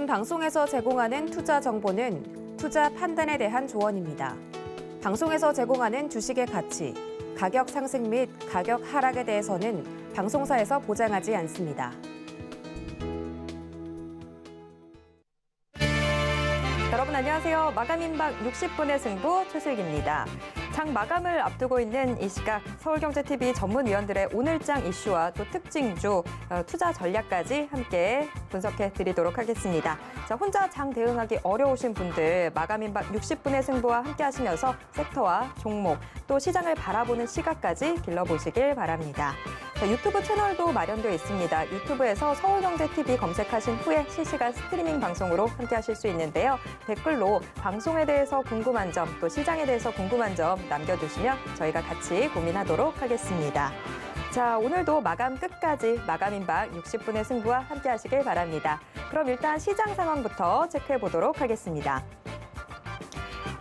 본 방송에서 제공하는 투자 정보는 투자 판단에 대한 조언입니다. 방송에서 제공하는 주식의 가치, 가격 상승 및 가격 하락에 대해서는 방송사에서 보장하지 않습니다. 여러분 안녕하세요. 마감임박 60분의 승부 최슬기입니다. 장 마감을 앞두고 있는 이 시각 서울경제TV 전문위원들의 오늘장 이슈와 또 특징주, 투자 전략까지 함께 분석해 드리도록 하겠습니다. 자, 혼자 장 대응하기 어려우신 분들 마감임박 60분의 승부와 함께 하시면서 섹터와 종목, 또 시장을 바라보는 시각까지 길러보시길 바랍니다. 자, 유튜브 채널도 마련되어 있습니다. 유튜브에서 서울경제TV 검색하신 후에 실시간 스트리밍 방송으로 함께 하실 수 있는데요. 댓글로 방송에 대해서 궁금한 점, 또 시장에 대해서 궁금한 점 남겨주시면 저희가 같이 고민하도록 하겠습니다. 자, 오늘도 마감 끝까지 마감임박 60분의 승부와 함께 하시길 바랍니다. 그럼 일단 시장 상황부터 체크해 보도록 하겠습니다.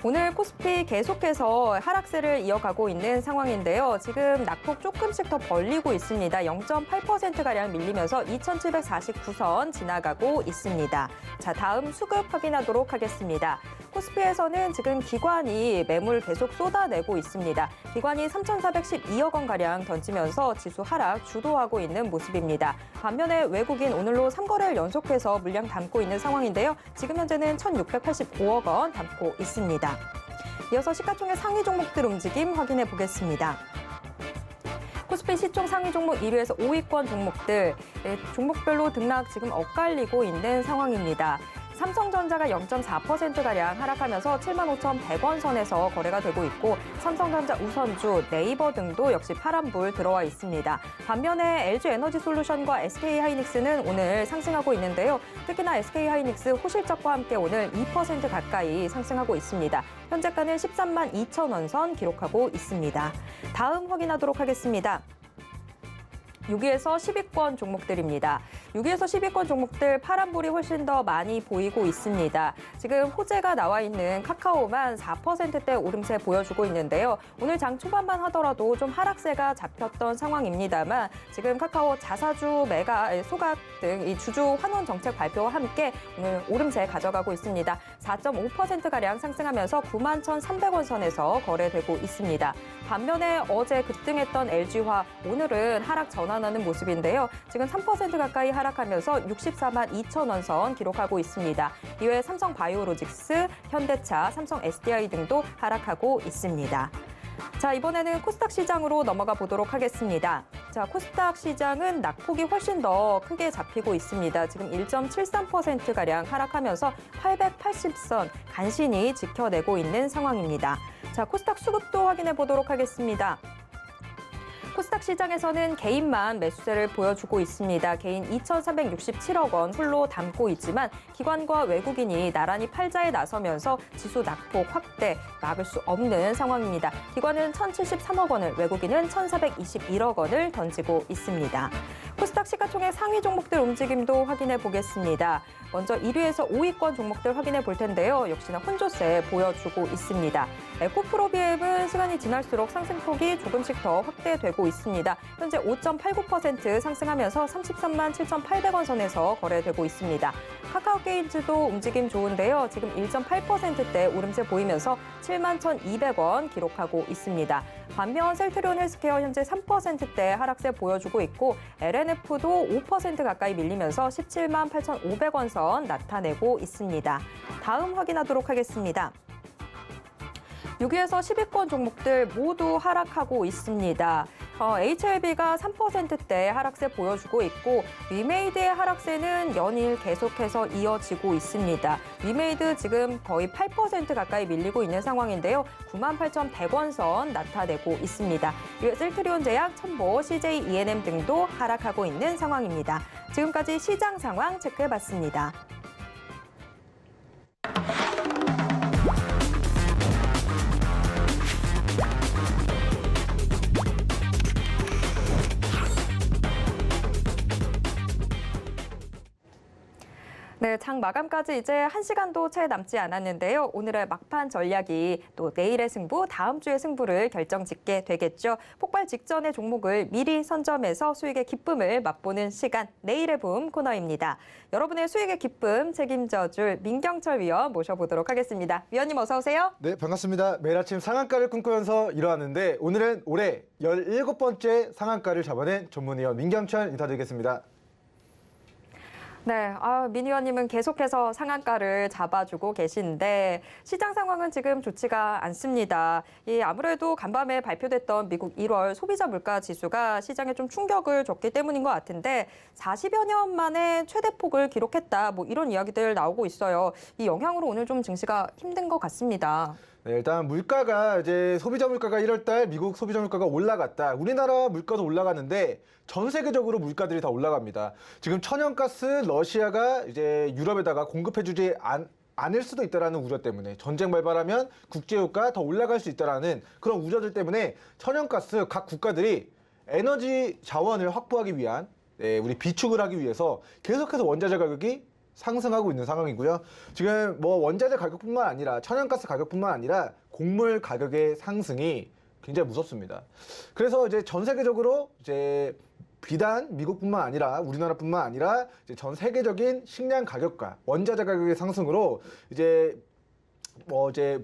오늘 코스피 계속해서 하락세를 이어가고 있는 상황인데요. 지금 낙폭 조금씩 더 벌리고 있습니다. 0.8%가량 밀리면서 2749선 지나가고 있습니다. 자, 다음 수급 확인하도록 하겠습니다. 코스피에서는 지금 기관이 매물 계속 쏟아내고 있습니다. 기관이 3,412억 원가량 던지면서 지수 하락 주도하고 있는 모습입니다. 반면에 외국인 오늘로 3거래를 연속해서 물량 담고 있는 상황인데요. 지금 현재는 1,685억 원 담고 있습니다. 이어서 시가총액 상위 종목들 움직임 확인해 보겠습니다. 코스피 시총 상위 종목 1위에서 5위권 종목들, 종목별로 등락 지금 엇갈리고 있는 상황입니다. 삼성전자가 0.4%가량 하락하면서 75,100원 선에서 거래가 되고 있고 삼성전자 우선주, 네이버 등도 역시 파란불 들어와 있습니다. 반면에 LG에너지솔루션과 SK하이닉스는 오늘 상승하고 있는데요. 특히나 SK하이닉스 호실적과 함께 오늘 2% 가까이 상승하고 있습니다. 현재가는 13만 2천 원 선 기록하고 있습니다. 다음 확인하도록 하겠습니다. 6위에서 10위권 종목들입니다. 6위에서 10위권 종목들 파란불이 훨씬 더 많이 보이고 있습니다. 지금 호재가 나와 있는 카카오만 4%대 오름세 보여주고 있는데요. 오늘 장 초반만 하더라도 좀 하락세가 잡혔던 상황입니다만 지금 카카오 자사주 매각, 소각 등 이 주주 환원 정책 발표와 함께 오늘 오름세 가져가고 있습니다. 4.5%가량 상승하면서 91,300원 선에서 거래되고 있습니다. 반면에 어제 급등했던 LG화 오늘은 하락 전환하는 모습인데요. 지금 3% 가까이 하락하면서 64만 2천 원 선 기록하고 있습니다. 이외에 삼성바이오로직스, 현대차, 삼성 SDI 등도 하락하고 있습니다. 자, 이번에는 코스닥 시장으로 넘어가 보도록 하겠습니다. 자, 코스닥 시장은 낙폭이 훨씬 더 크게 잡히고 있습니다. 지금 1.73%가량 하락하면서 880선 간신히 지켜내고 있는 상황입니다. 자, 코스닥 수급도 확인해 보도록 하겠습니다. 코스닥 시장에서는 개인만 매수세를 보여주고 있습니다. 개인 2,367억 원 홀로 담고 있지만 기관과 외국인이 나란히 팔자에 나서면서 지수 낙폭 확대 막을 수 없는 상황입니다. 기관은 1,073억 원을, 외국인은 1,421억 원을 던지고 있습니다. 코스닥 시가총액 상위 종목들 움직임도 확인해 보겠습니다. 먼저 1위에서 5위권 종목들 확인해 볼 텐데요. 역시나 혼조세 보여주고 있습니다. 에코프로비엠은 시간이 지날수록 상승폭이 조금씩 더 확대되고 있습니다. 현재 5.89% 상승하면서 33만 7,800원 선에서 거래되고 있습니다. 카카오게임즈도 움직임 좋은데요. 지금 1.8%대 오름세 보이면서 7만 1,200원 기록하고 있습니다. 반면 셀트리온 헬스케어 현재 3%대 하락세 보여주고 있고 LNF도 5% 가까이 밀리면서 17만 8,500원 선 나타내고 있습니다. 다음 확인하도록 하겠습니다. 6위에서 10위권 종목들 모두 하락하고 있습니다. HLB가 3%대 하락세 보여주고 있고 위메이드의 하락세는 연일 계속해서 이어지고 있습니다. 위메이드 지금 거의 8% 가까이 밀리고 있는 상황인데요. 98,100원 선 나타내고 있습니다. 이외 셀트리온 제약, 첨보, CJ E&M 등도 하락하고 있는 상황입니다. 지금까지 시장 상황 체크해봤습니다. 네, 장 마감까지 이제 1시간도 채 남지 않았는데요. 오늘의 막판 전략이 또 내일의 승부, 다음 주의 승부를 결정짓게 되겠죠. 폭발 직전의 종목을 미리 선점해서 수익의 기쁨을 맛보는 시간, 내일의 붐 코너입니다. 여러분의 수익의 기쁨 책임져줄 민경철 위원 모셔보도록 하겠습니다. 위원님 어서 오세요. 네, 반갑습니다. 매일 아침 상한가를 꿈꾸면서 일어났는데 오늘은 올해 17번째 상한가를 잡아낸 전문위원 민경철 인사드리겠습니다. 네, 민 의원님은 계속해서 상한가를 잡아주고 계신데 시장 상황은 지금 좋지가 않습니다. 아무래도 간밤에 발표됐던 미국 1월 소비자 물가 지수가 시장에 좀 충격을 줬기 때문인 것 같은데 40여 년 만에 최대폭을 기록했다. 뭐 이런 이야기들 나오고 있어요. 이 영향으로 오늘 좀 증시가 힘든 것 같습니다. 네, 일단 물가가 이제 소비자 물가가 1월 달 미국 소비자 물가가 올라갔다. 우리나라 물가도 올라갔는데 전 세계적으로 물가들이 다 올라갑니다. 지금 천연가스 러시아가 이제 유럽에다가 공급해주지 않을 수도 있다라는 우려 때문에 전쟁 발발하면 국제유가 더 올라갈 수 있다라는 그런 우려들 때문에 천연가스 각 국가들이 에너지 자원을 확보하기 위한 우리 비축을 하기 위해서 계속해서 원자재 가격이 상승하고 있는 상황이고요. 지금 뭐 원자재 가격뿐만 아니라 천연가스 가격뿐만 아니라 곡물 가격의 상승이 굉장히 무섭습니다. 그래서 이제 전 세계적으로 이제 비단 미국뿐만 아니라 우리나라뿐만 아니라 이제 전 세계적인 식량 가격과 원자재 가격의 상승으로 이제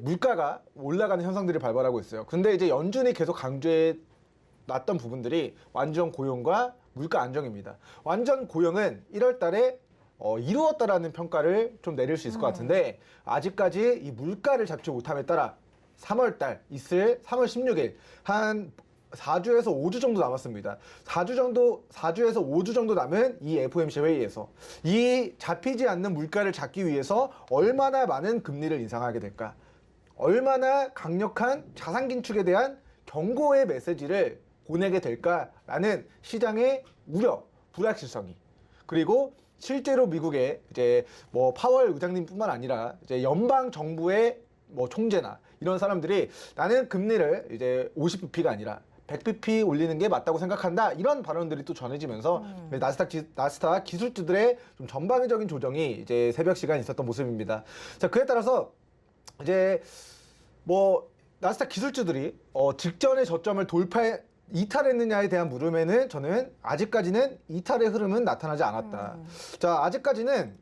물가가 올라가는 현상들이 발발하고 있어요. 근데 이제 연준이 계속 강조해 놨던 부분들이 완전 고용과 물가 안정입니다. 완전 고용은 1월 달에 이루었다라는 평가를 좀 내릴 수 있을 것 같은데 아직까지 이 물가를 잡지 못함에 따라 3월 달 있을 3월 16일 한 4주에서 5주 정도 남았습니다. 4주에서 5주 정도 남은 이 FOMC 회의에서 이 잡히지 않는 물가를 잡기 위해서 얼마나 많은 금리를 인상하게 될까? 얼마나 강력한 자산 긴축에 대한 경고의 메시지를 보내게 될까라는 시장의 우려, 불확실성이 그리고 실제로 미국의 이제 뭐 파월 의장님뿐만 아니라 이제 연방 정부의 뭐 총재나 이런 사람들이 나는 금리를 이제 50bp가 아니라 100bp 올리는 게 맞다고 생각한다 이런 발언들이 또 전해지면서 나스닥 기술주들의 좀 전방위적인 조정이 이제 새벽 시간에 있었던 모습입니다. 자, 그에 따라서 이제 뭐 나스닥 기술주들이 직전의 저점을 이탈했느냐에 대한 물음에는 저는 아직까지는 이탈의 흐름은 나타나지 않았다. 자, 아직까지는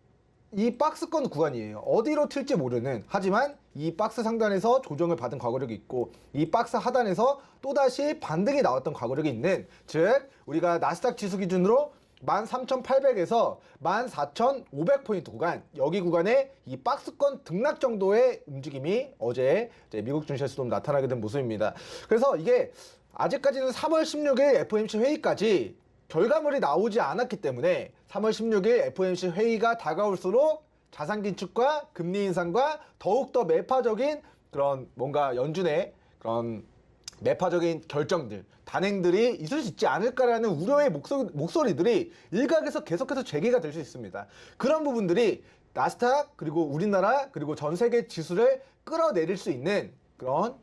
이 박스권 구간이에요. 어디로 튈지 모르는. 하지만 이 박스 상단에서 조정을 받은 과거력이 있고 이 박스 하단에서 또다시 반등이 나왔던 과거력이 있는 즉 우리가 나스닥 지수 기준으로 13,800에서 14,500포인트 구간 여기 구간에 이 박스권 등락 정도의 움직임이 어제 이제 미국 증시에서도 나타나게 된 모습입니다. 그래서 이게 아직까지는 3월 16일 FOMC 회의까지 결과물이 나오지 않았기 때문에 3월 16일 FOMC 회의가 다가올수록 자산 긴축과 금리 인상과 더욱더 매파적인 그런 뭔가 연준의 그런 매파적인 결정들, 단행들이 있을 수 있지 않을까라는 우려의 목소리들이 일각에서 계속해서 제기가 될 수 있습니다. 그런 부분들이 나스닥 그리고 우리나라 그리고 전 세계 지수를 끌어내릴 수 있는 그런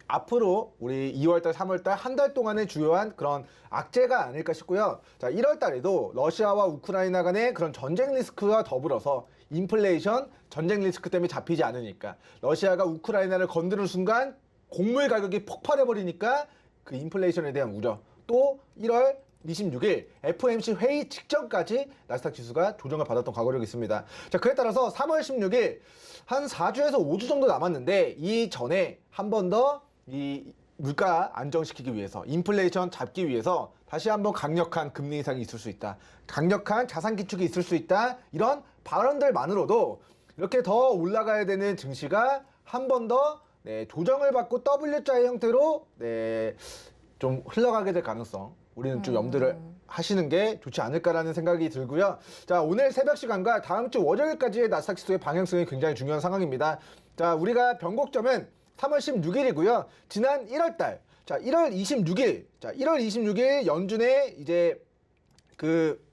앞으로 우리 2월달, 3월달 한 달 동안의 주요한 그런 악재가 아닐까 싶고요. 자, 1월달에도 러시아와 우크라이나 간의 그런 전쟁 리스크와 더불어서 인플레이션, 전쟁 리스크 때문에 잡히지 않으니까 러시아가 우크라이나를 건드는 순간 곡물 가격이 폭발해버리니까 그 인플레이션에 대한 우려 또 1월 26일 FOMC 회의 직전까지 나스닥 지수가 조정을 받았던 과거력이 있습니다. 자, 그에 따라서 3월 16일 한 4주에서 5주 정도 남았는데 이 전에 한 번 더 이 물가 안정시키기 위해서 인플레이션 잡기 위해서 다시 한번 강력한 금리 인상이 있을 수 있다. 강력한 자산 기축이 있을 수 있다. 이런 발언들만으로도 이렇게 더 올라가야 되는 증시가 한 번 더 조정을 받고 W자의 형태로 좀 흘러가게 될 가능성 우리는 좀 염두를 하시는 게 좋지 않을까라는 생각이 들고요. 자, 오늘 새벽 시간과 다음 주 월요일까지의 나스닥 지수의 방향성이 굉장히 중요한 상황입니다. 자, 우리가 변곡점은 3월 16일이고요. 지난 1월달, 자, 1월 26일 연준의 이제 그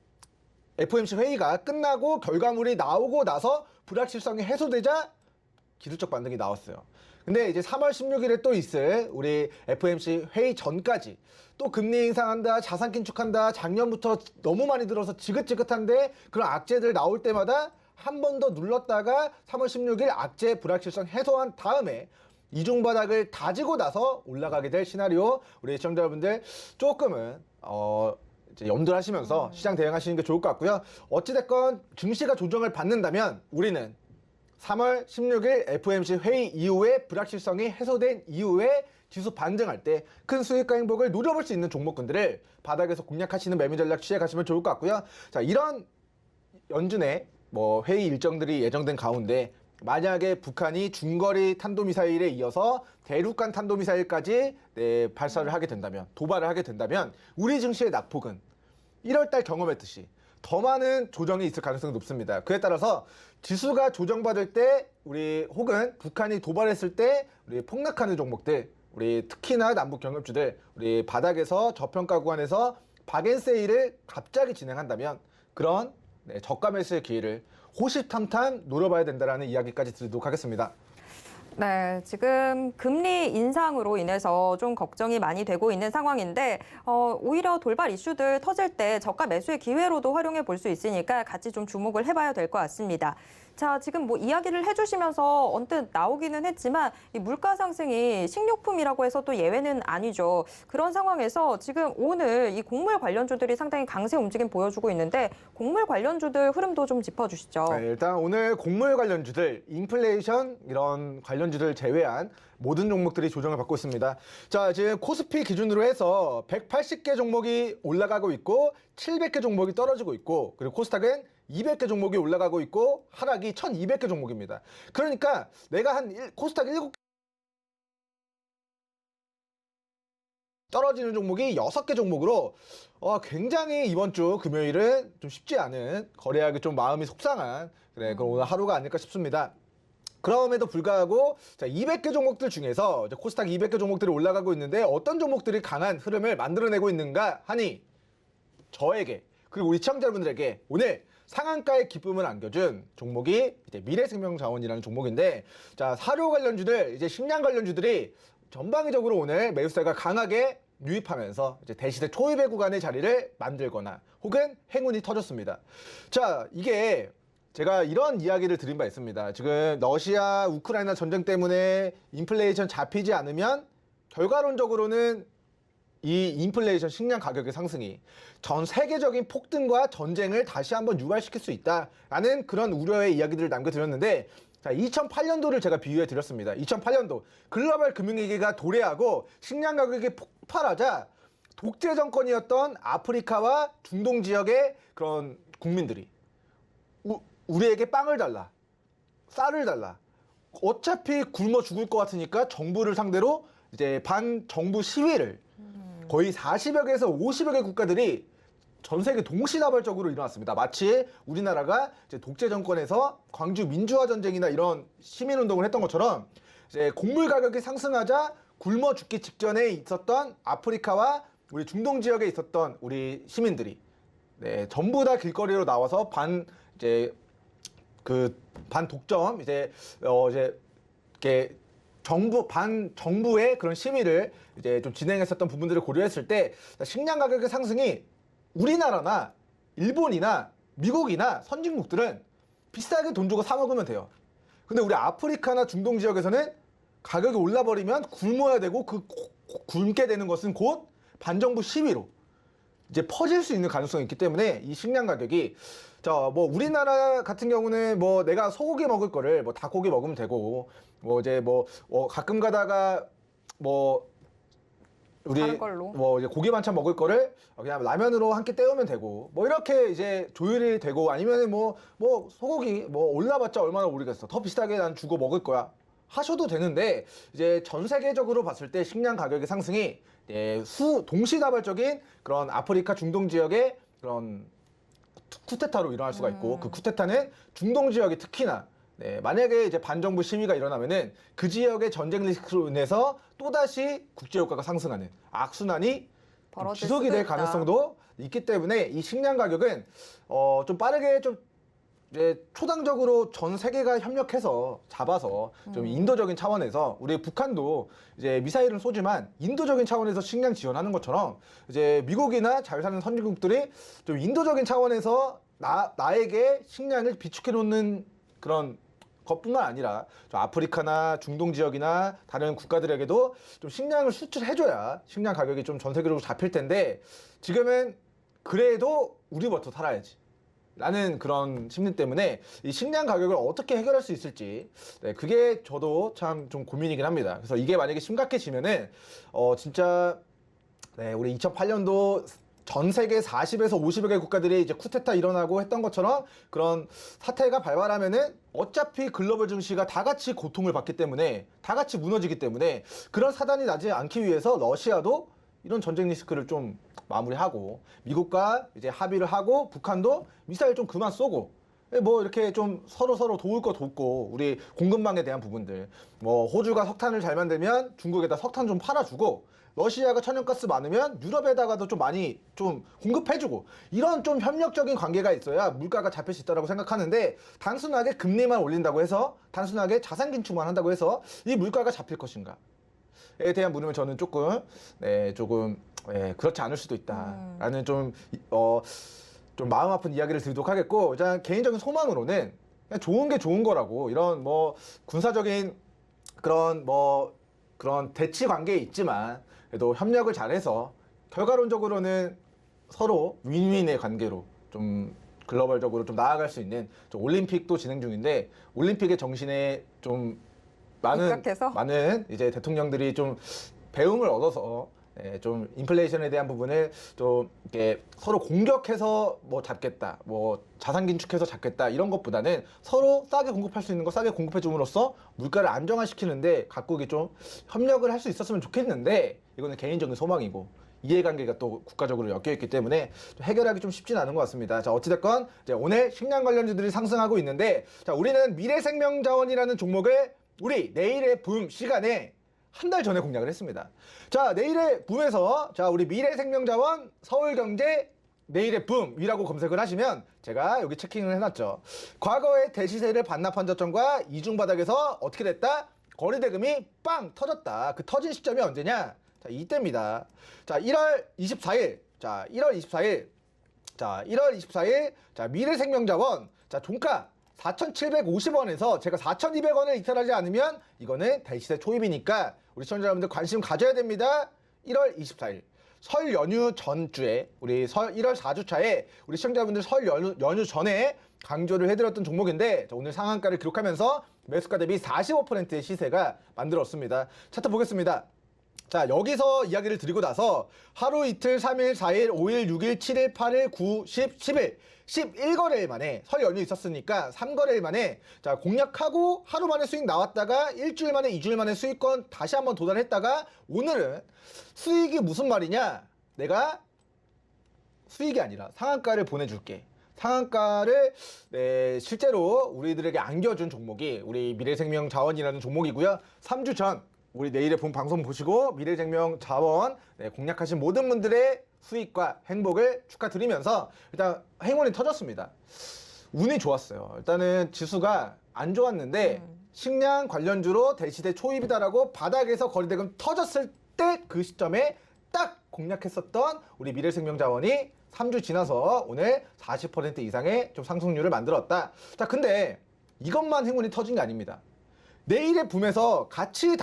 FOMC 회의가 끝나고 결과물이 나오고 나서 불확실성이 해소되자 기술적 반등이 나왔어요. 근데 이제 3월 16일에 또 있을 우리 FOMC 회의 전까지 또 금리 인상한다, 자산 긴축한다, 작년부터 너무 많이 들어서 지긋지긋한데 그런 악재들 나올 때마다 한 번 더 눌렀다가 3월 16일 악재 불확실성 해소한 다음에 이중 바닥을 다지고 나서 올라가게 될 시나리오, 우리 시청자 여러분들 조금은 이제 염두를 하시면서 시장 대응하시는 게 좋을 것 같고요. 어찌됐건 증시가 조정을 받는다면 우리는 3월 16일 FOMC 회의 이후에 불확실성이 해소된 이후에 지수 반등할 때 큰 수익과 행복을 누려볼 수 있는 종목군들을 바닥에서 공략하시는 매매 전략 취해 가시면 좋을 것 같고요. 자, 이런 연준의 뭐 회의 일정들이 예정된 가운데 만약에 북한이 중거리 탄도미사일에 이어서 대륙간 탄도미사일까지 발사를 하게 된다면, 도발을 하게 된다면 우리 증시의 낙폭은 1월달 경험했듯이 더 많은 조정이 있을 가능성이 높습니다. 그에 따라서 지수가 조정받을 때 우리 혹은 북한이 도발했을 때 우리 폭락하는 종목들, 우리 특히나 남북 경협주들 우리 바닥에서 저평가 구간에서 박앤세일을 갑자기 진행한다면 그런 저가 매수의 기회를 호시탐탐 노려봐야 된다는 이야기까지 드리도록 하겠습니다. 네, 지금 금리 인상으로 인해서 좀 걱정이 많이 되고 있는 상황인데 오히려 돌발 이슈들 터질 때 저가 매수의 기회로도 활용해 볼 수 있으니까 같이 좀 주목을 해봐야 될 것 같습니다. 자, 지금 뭐 이야기를 해주시면서 언뜻 나오기는 했지만 이 물가 상승이 식료품이라고 해서 또 예외는 아니죠. 그런 상황에서 지금 오늘 이 곡물 관련주들이 상당히 강세 움직임 보여주고 있는데 곡물 관련주들 흐름도 좀 짚어주시죠. 네, 일단 오늘 곡물 관련주들, 인플레이션 이런 관련주들 제외한 모든 종목들이 조정을 받고 있습니다. 자, 지금 코스피 기준으로 해서 180개 종목이 올라가고 있고 700개 종목이 떨어지고 있고 그리고 코스닥은 200개 종목이 올라가고 있고 하락이 1200개 종목입니다. 그러니까 내가 코스닥 7개 떨어지는 종목이 6개 종목으로 굉장히 이번 주 금요일은 좀 쉽지 않은 거래하기 좀 마음이 속상한 그런 오늘 하루가 아닐까 싶습니다. 그럼에도 불구하고 자, 200개 종목들 중에서 이제 코스닥 200개 종목들이 올라가고 있는데 어떤 종목들이 강한 흐름을 만들어내고 있는가 하니 저에게 그리고 우리 시청자 여러분들에게 오늘 상한가의 기쁨을 안겨준 종목이 이제 미래생명자원이라는 종목인데 자, 사료 관련주들, 이제 식량 관련주들이 전방위적으로 오늘 매수세가 강하게 유입하면서 이제 대시세 초입의 구간의 자리를 만들거나 혹은 행운이 터졌습니다. 자, 이게 제가 이런 이야기를 드린 바 있습니다. 지금 러시아 우크라이나 전쟁 때문에 인플레이션 잡히지 않으면 결과론적으로는 이 인플레이션 식량 가격의 상승이 전 세계적인 폭등과 전쟁을 다시 한번 유발시킬 수 있다라는 그런 우려의 이야기들을 남겨드렸는데 자, 2008년도를 제가 비유해 드렸습니다. 2008년도 글로벌 금융위기가 도래하고 식량 가격이 폭발하자 독재 정권이었던 아프리카와 중동 지역의 그런 국민들이 우리에게 빵을 달라, 쌀을 달라. 어차피 굶어 죽을 것 같으니까 정부를 상대로 이제 반정부 시위를 거의 40여 개에서 50여 개 국가들이 전 세계 동시다발적으로 일어났습니다. 마치 우리나라가 이제 독재 정권에서 광주 민주화 전쟁이나 이런 시민운동을 했던 것처럼 이제 곡물 가격이 상승하자 굶어 죽기 직전에 있었던 아프리카와 우리 중동 지역에 있었던 우리 시민들이 전부 다 길거리로 나와서 반독점 이제 이렇게 정부의 그런 시위를 이제 좀 진행했었던 부분들을 고려했을 때 식량 가격의 상승이 우리나라나 일본이나 미국이나 선진국들은 비싸게 돈 주고 사 먹으면 돼요. 근데 우리 아프리카나 중동 지역에서는 가격이 올라버리면 굶어야 되고 그 굶게 되는 것은 곧 반정부 시위로 이제 퍼질 수 있는 가능성이 있기 때문에 이 식량 가격이 뭐 우리나라 같은 경우는 뭐 내가 소고기 먹을 거를 뭐 닭고기 먹으면 되고 뭐 이제 가끔 가다가 우리 뭐 이제 고기 반찬 먹을 거를 그냥 라면으로 한 끼 때우면 되고 뭐 이렇게 이제 조율이 되고 아니면 뭐 소고기 올라봤자 얼마나 오르겠어. 더 비싸게 난 주고 먹을 거야. 하셔도 되는데 이제 전 세계적으로 봤을 때 식량 가격의 상승이 동시다발적인 그런 아프리카 중동 지역의 그런 쿠데타로 일어날 수가 있고 그 쿠데타는 중동 지역이 특히나 만약에 이제 반정부 시위가 일어나면은 그 지역의 전쟁 리스크로 인해서 또다시 국제유가가 상승하는 악순환이 지속이 될 가능성도 있기 때문에 이 식량 가격은 좀 빠르게 좀 이제 초당적으로 전 세계가 협력해서 잡아서 좀 인도적인 차원에서 우리 북한도 이제 미사일은 쏘지만 인도적인 차원에서 식량 지원하는 것처럼 이제 미국이나 잘 사는 선진국들이 좀 인도적인 차원에서 나에게 식량을 비축해 놓는 그런 것뿐만 아니라 좀 아프리카나 중동 지역이나 다른 국가들에게도 좀 식량을 수출해줘야 식량 가격이 좀 전 세계적으로 잡힐 텐데 지금은 그래도 우리부터 살아야지 라는 그런 심리 때문에 이 식량 가격을 어떻게 해결할 수 있을지 네, 그게 저도 참 좀 고민이긴 합니다. 그래서 이게 만약에 심각해지면은 진짜 네, 우리 2008년도 전 세계 40에서 50여 개 국가들이 이제 쿠데타 일어나고 했던 것처럼 그런 사태가 발발하면은 어차피 글로벌 증시가 다 같이 고통을 받기 때문에 다 같이 무너지기 때문에 그런 사단이 나지 않기 위해서 러시아도 이런 전쟁 리스크를 좀 마무리하고 미국과 이제 합의를 하고 북한도 미사일 좀 그만 쏘고 뭐 이렇게 좀 서로 도울 거 돕고 우리 공급망에 대한 부분들 뭐 호주가 석탄을 잘 만들면 중국에다 석탄 좀 팔아주고 러시아가 천연가스 많으면 유럽에다가도 좀 많이 좀 공급해주고 이런 좀 협력적인 관계가 있어야 물가가 잡힐 수 있다고 생각하는데 단순하게 금리만 올린다고 해서 단순하게 자산 긴축만 한다고 해서 이 물가가 잡힐 것인가? 에 대한 물음을 저는 조금 그렇지 않을 수도 있다라는 좀 마음 아픈 이야기를 드리도록 하겠고 일단 개인적인 소망으로는 그냥 좋은 게 좋은 거라고 이런 뭐 군사적인 그런 대치 관계에 있지만 그래도 협력을 잘해서 결과론적으로는 서로 윈윈의 관계로 좀 글로벌적으로 좀 나아갈 수 있는 좀 올림픽도 진행 중인데 올림픽의 정신에 좀 많은 이제 대통령들이 좀 배움을 얻어서 좀 인플레이션에 대한 부분을 좀 이렇게 서로 공격해서 뭐 잡겠다, 뭐 자산 긴축해서 잡겠다 이런 것보다는 서로 싸게 공급할 수 있는 거 싸게 공급해 줌으로써 물가를 안정화시키는데 각국이 좀 협력을 할 수 있었으면 좋겠는데 이거는 개인적인 소망이고 이해관계가 또 국가적으로 엮여있기 때문에 좀 해결하기 좀 쉽진 않은 것 같습니다. 자, 어찌됐건 이제 오늘 식량 관련주들이 상승하고 있는데 자, 우리는 미래생명자원이라는 종목을 우리 내일의 붐 시간에 한 달 전에 공략을 했습니다. 자, 내일의 붐에서 자, 우리 미래생명자원 서울경제 내일의 붐이라고 검색을 하시면 제가 여기 체킹을 해놨죠. 과거의 대시세를 반납한 저점과 이중바닥에서 어떻게 됐다? 거래대금이 빵 터졌다. 그 터진 시점이 언제냐? 자, 이때입니다. 자, 1월 24일. 자, 1월 24일. 자, 1월 24일. 자, 미래생명자원. 자, 종가 4,750원에서 제가 4,200원을 이탈하지 않으면 이거는 대시세 초입이니까 우리 시청자 여러분들 관심 가져야 됩니다. 1월 24일. 설 연휴 전주에 우리 1월 4주차에 우리 시청자분들 설 연휴 전에 강조를 해드렸던 종목인데 오늘 상한가를 기록하면서 매수가 대비 45%의 시세가 만들었습니다. 차트 보겠습니다. 자, 여기서 이야기를 드리고 나서 하루 이틀 3일 4일 5일 6일 7일 8일 9 10 11 11거래일 만에 설 연휴 있었으니까 3거래일 만에 자 공략하고 하루 만에 수익 나왔다가 일주일 만에 2주일 만에 수익권 다시 한번 도달했다가 오늘은 수익이 무슨 말이냐, 내가 수익이 아니라 상한가를 보내줄게. 상한가를 실제로 우리들에게 안겨준 종목이 우리 미래생명자원이라는 종목이고요. 3주 전 우리 내일의 본 방송 보시고 미래생명자원 공략하신 모든 분들의 수익과 행복을 축하드리면서 일단 행운이 터졌습니다. 운이 좋았어요. 일단은 지수가 안 좋았는데 식량 관련주로 대시대 초입이다라고 바닥에서 거래대금 터졌을 때 그 시점에 딱 공략했었던 우리 미래생명자원이 3주 지나서 오늘 40% 이상의 좀 상승률을 만들었다. 자, 근데 이것만 행운이 터진 게 아닙니다. 내일의 붐에서 같은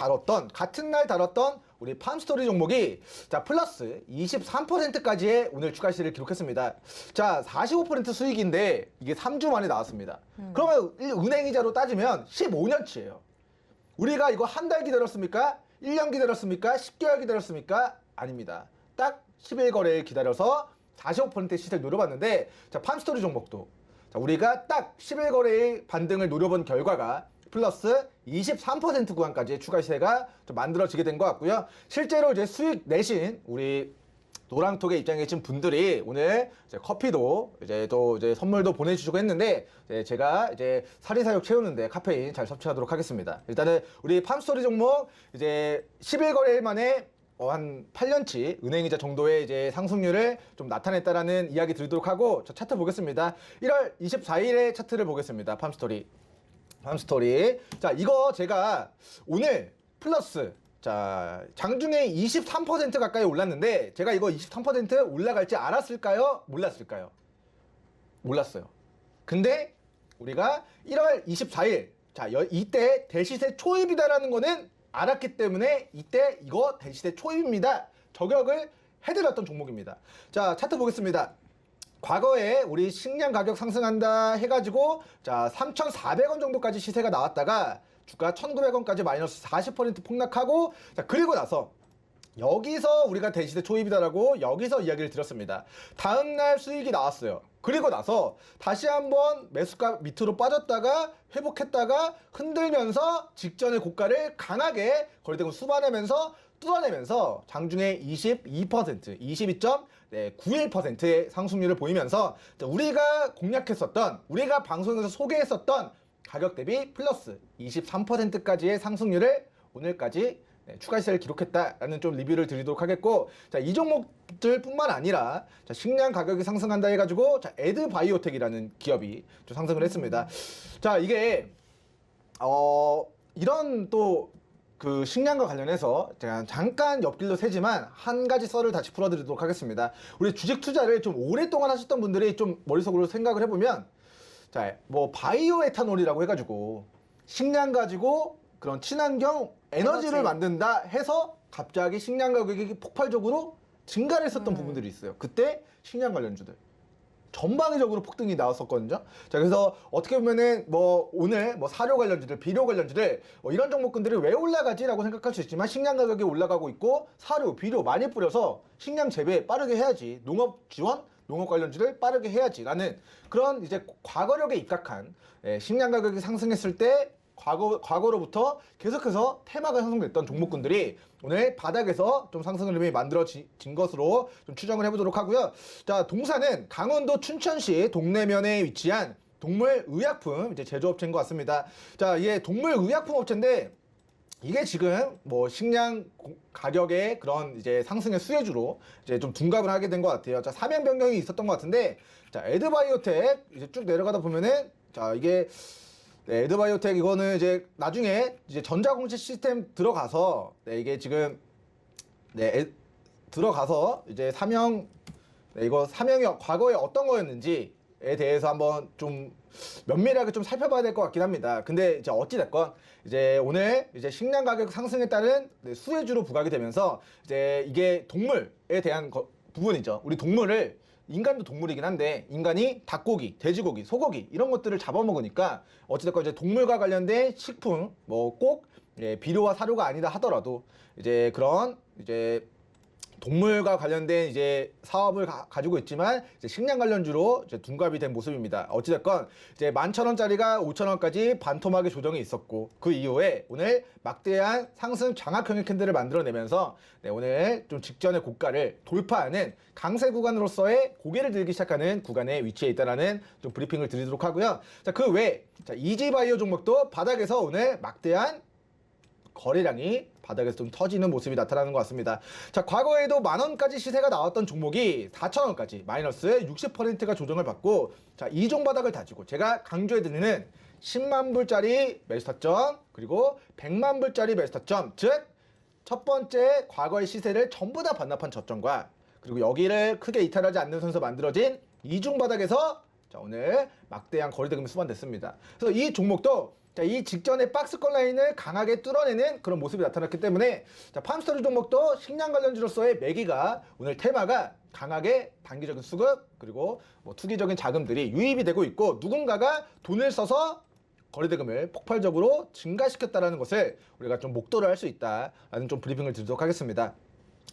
날 다뤘던 우리 팜스토리 종목이 자 플러스 23%까지의 오늘 추가 시세를 기록했습니다. 자, 45% 수익인데 이게 3주 만에 나왔습니다. 그러면 은행이자로 따지면 15년치예요. 우리가 이거 한 달 기다렸습니까? 1년 기다렸습니까? 10개월 기다렸습니까? 아닙니다. 딱 11거래일 기다려서 45%의 시세를 노려봤는데 자, 팜스토리 종목도 자, 우리가 딱 11거래일 반등을 노려본 결과가 플러스 23% 구간까지의 추가 시세가 좀 만들어지게 된 것 같고요. 실제로 이제 수익 내신 우리 노랑톡에 입장해 계신 분들이 오늘 이제 커피도 이제 또 이제 선물도 보내주시고 했는데 제가 이제 사리사욕 채우는데 카페인 잘 섭취하도록 하겠습니다. 일단은 우리 팜스토리 종목 이제 11거래일 만에 한 8년치 은행이자 정도의 이제 상승률을 좀 나타냈다라는 이야기 드리도록 하고 저 차트 보겠습니다. 1월 24일의 차트를 보겠습니다. 팜스토리. 자, 이거 제가 오늘 플러스 자, 장중에 23% 가까이 올랐는데 제가 이거 23% 올라갈지 알았을까요? 몰랐을까요? 몰랐어요. 근데 우리가 1월 24일 자, 이때 대시세 초입이다라는 거는 알았기 때문에 이때 이거 대시세 초입입니다. 저격을 해드렸던 종목입니다. 자, 차트 보겠습니다. 과거에 우리 식량 가격 상승한다 해가지고 자 3,400원 정도까지 시세가 나왔다가 주가 1,900원까지 마이너스 40% 폭락하고 자 그리고 나서 여기서 우리가 대시세 초입이다라고 여기서 이야기를 드렸습니다. 다음날 수익이 나왔어요. 그리고 나서 다시 한번 매수가 밑으로 빠졌다가 회복했다가 흔들면서 직전의 고가를 강하게 거래대금 수반하면서 뚫어내면서 장중에 22.91%의 상승률을 보이면서 우리가 공략했었던 우리가 방송에서 소개했었던 가격 대비 플러스 23%까지의 상승률을 오늘까지 추가 시세를 기록했다라는 좀 리뷰를 드리도록 하겠고 자, 이 종목들 뿐만 아니라 자, 식량 가격이 상승한다 해가지고 자, 에드바이오텍이라는 기업이 좀 상승을 했습니다. 자, 이게 이런 또 그 식량과 관련해서 제가 잠깐 옆길로 새지만 한 가지 썰을 다시 풀어드리도록 하겠습니다. 우리 주식 투자를 좀 오랫동안 하셨던 분들이 좀 머릿속으로 생각을 해보면 자, 뭐 바이오 에탄올이라고 해가지고 식량 가지고 그런 친환경 에너지를 만든다 해서 갑자기 식량 가격이 폭발적으로 증가를 했었던 부분들이 있어요. 그때 식량 관련주들 전방위적으로 폭등이 나왔었거든요. 자, 그래서 어떻게 보면은 뭐 오늘 뭐 사료 관련주들, 비료 관련주들 이런 종목군들이 왜 올라가지라고 생각할 수 있지만 식량 가격이 올라가고 있고 사료, 비료 많이 뿌려서 식량 재배 빠르게 해야지. 농업 지원, 농업 관련주를 빠르게 해야지라는 그런 이제 과거력에 입각한 식량 가격이 상승했을 때 과거로부터 계속해서 테마가 형성됐던 종목군들이 오늘 바닥에서 좀 상승 흐름이 만들어진 것으로 좀 추정을 해보도록 하고요. 자, 동사는 강원도 춘천시 동래면에 위치한 동물의약품 이제 제조업체인 것 같습니다. 자, 이게 동물의약품 업체인데 이게 지금 뭐 식량 가격의 그런 이제 상승의 수혜주로 이제 좀 둔갑을 하게 된 것 같아요. 자, 사명 변경이 있었던 것 같은데 자, 에드바이오텍 이제 쭉 내려가다 보면은 자, 이게 에드바이오텍 이거는 이제 나중에 이제 전자공시 시스템 들어가서 이게 지금 들어가서 이제 사명 이거 사명이 과거에 어떤 거였는지에 대해서 한번 좀 면밀하게 좀 살펴봐야 될 것 같긴 합니다. 근데 이제 어찌 됐건 이제 오늘 이제 식량 가격 상승에 따른 수혜주로 부각이 되면서 이제 이게 동물에 대한 부분이죠. 우리 동물을 인간도 동물이긴 한데 인간이 닭고기, 돼지고기, 소고기 이런 것들을 잡아먹으니까 어찌됐건 이제 동물과 관련된 식품 뭐 꼭 비료와 사료가 아니다 하더라도 이제 그런 이제 동물과 관련된 이제 사업을 가지고 있지만 이제 식량 관련주로 이제 둔갑이 된 모습입니다. 어찌됐건 이제 11,000원짜리가 5,000원까지 반토막의 조정이 있었고 그 이후에 오늘 막대한 상승 장악형의 캔들을 만들어내면서 오늘 좀 직전의 고가를 돌파하는 강세 구간으로서의 고개를 들기 시작하는 구간에 위치해 있다라는 좀 브리핑을 드리도록 하고요. 자, 그 외에 이지바이오 종목도 바닥에서 오늘 막대한 거래량이 바닥에서 좀 터지는 모습이 나타나는 것 같습니다. 자, 과거에도 만원까지 시세가 나왔던 종목이 4,000원까지 마이너스 60%가 조정을 받고 자, 이종 바닥을 다지고 제가 강조해드리는 10만 불짜리 매수 타점 그리고 100만 불짜리 매수 타점 즉 첫 번째 과거의 시세를 전부 다 반납한 저점과 그리고 여기를 크게 이탈하지 않는 선에서 만들어진 이중 바닥에서 자, 오늘 막대한 거래대금이 수반됐습니다. 그래서 이 종목도 자, 이 직전의 박스권 라인을 강하게 뚫어내는 그런 모습이 나타났기 때문에 자, 팜스토리 종목도 식량 관련주로서의 매기가 오늘 테마가 강하게 단기적인 수급 그리고 뭐 투기적인 자금들이 유입이 되고 있고 누군가가 돈을 써서 거래대금을 폭발적으로 증가시켰다는 것을 우리가 좀 목도를 할 수 있다라는 좀 브리핑을 드리도록 하겠습니다.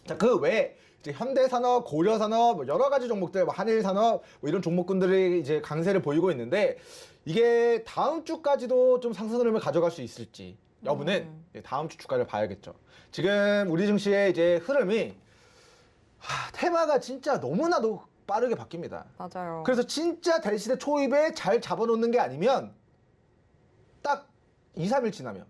자, 그 외에 이제 현대산업, 고려산업, 뭐 여러 가지 종목들, 뭐 한일산업 뭐 이런 종목군들이 이제 강세를 보이고 있는데 이게 다음 주까지도 좀 상승 흐름을 가져갈 수 있을지 여부는 다음 주 주가를 봐야겠죠. 지금 우리 증시의 이제 흐름이 테마가 진짜 너무나도 빠르게 바뀝니다. 맞아요. 그래서 진짜 대시대 초입에 잘 잡아놓는 게 아니면 딱 2, 3일 지나면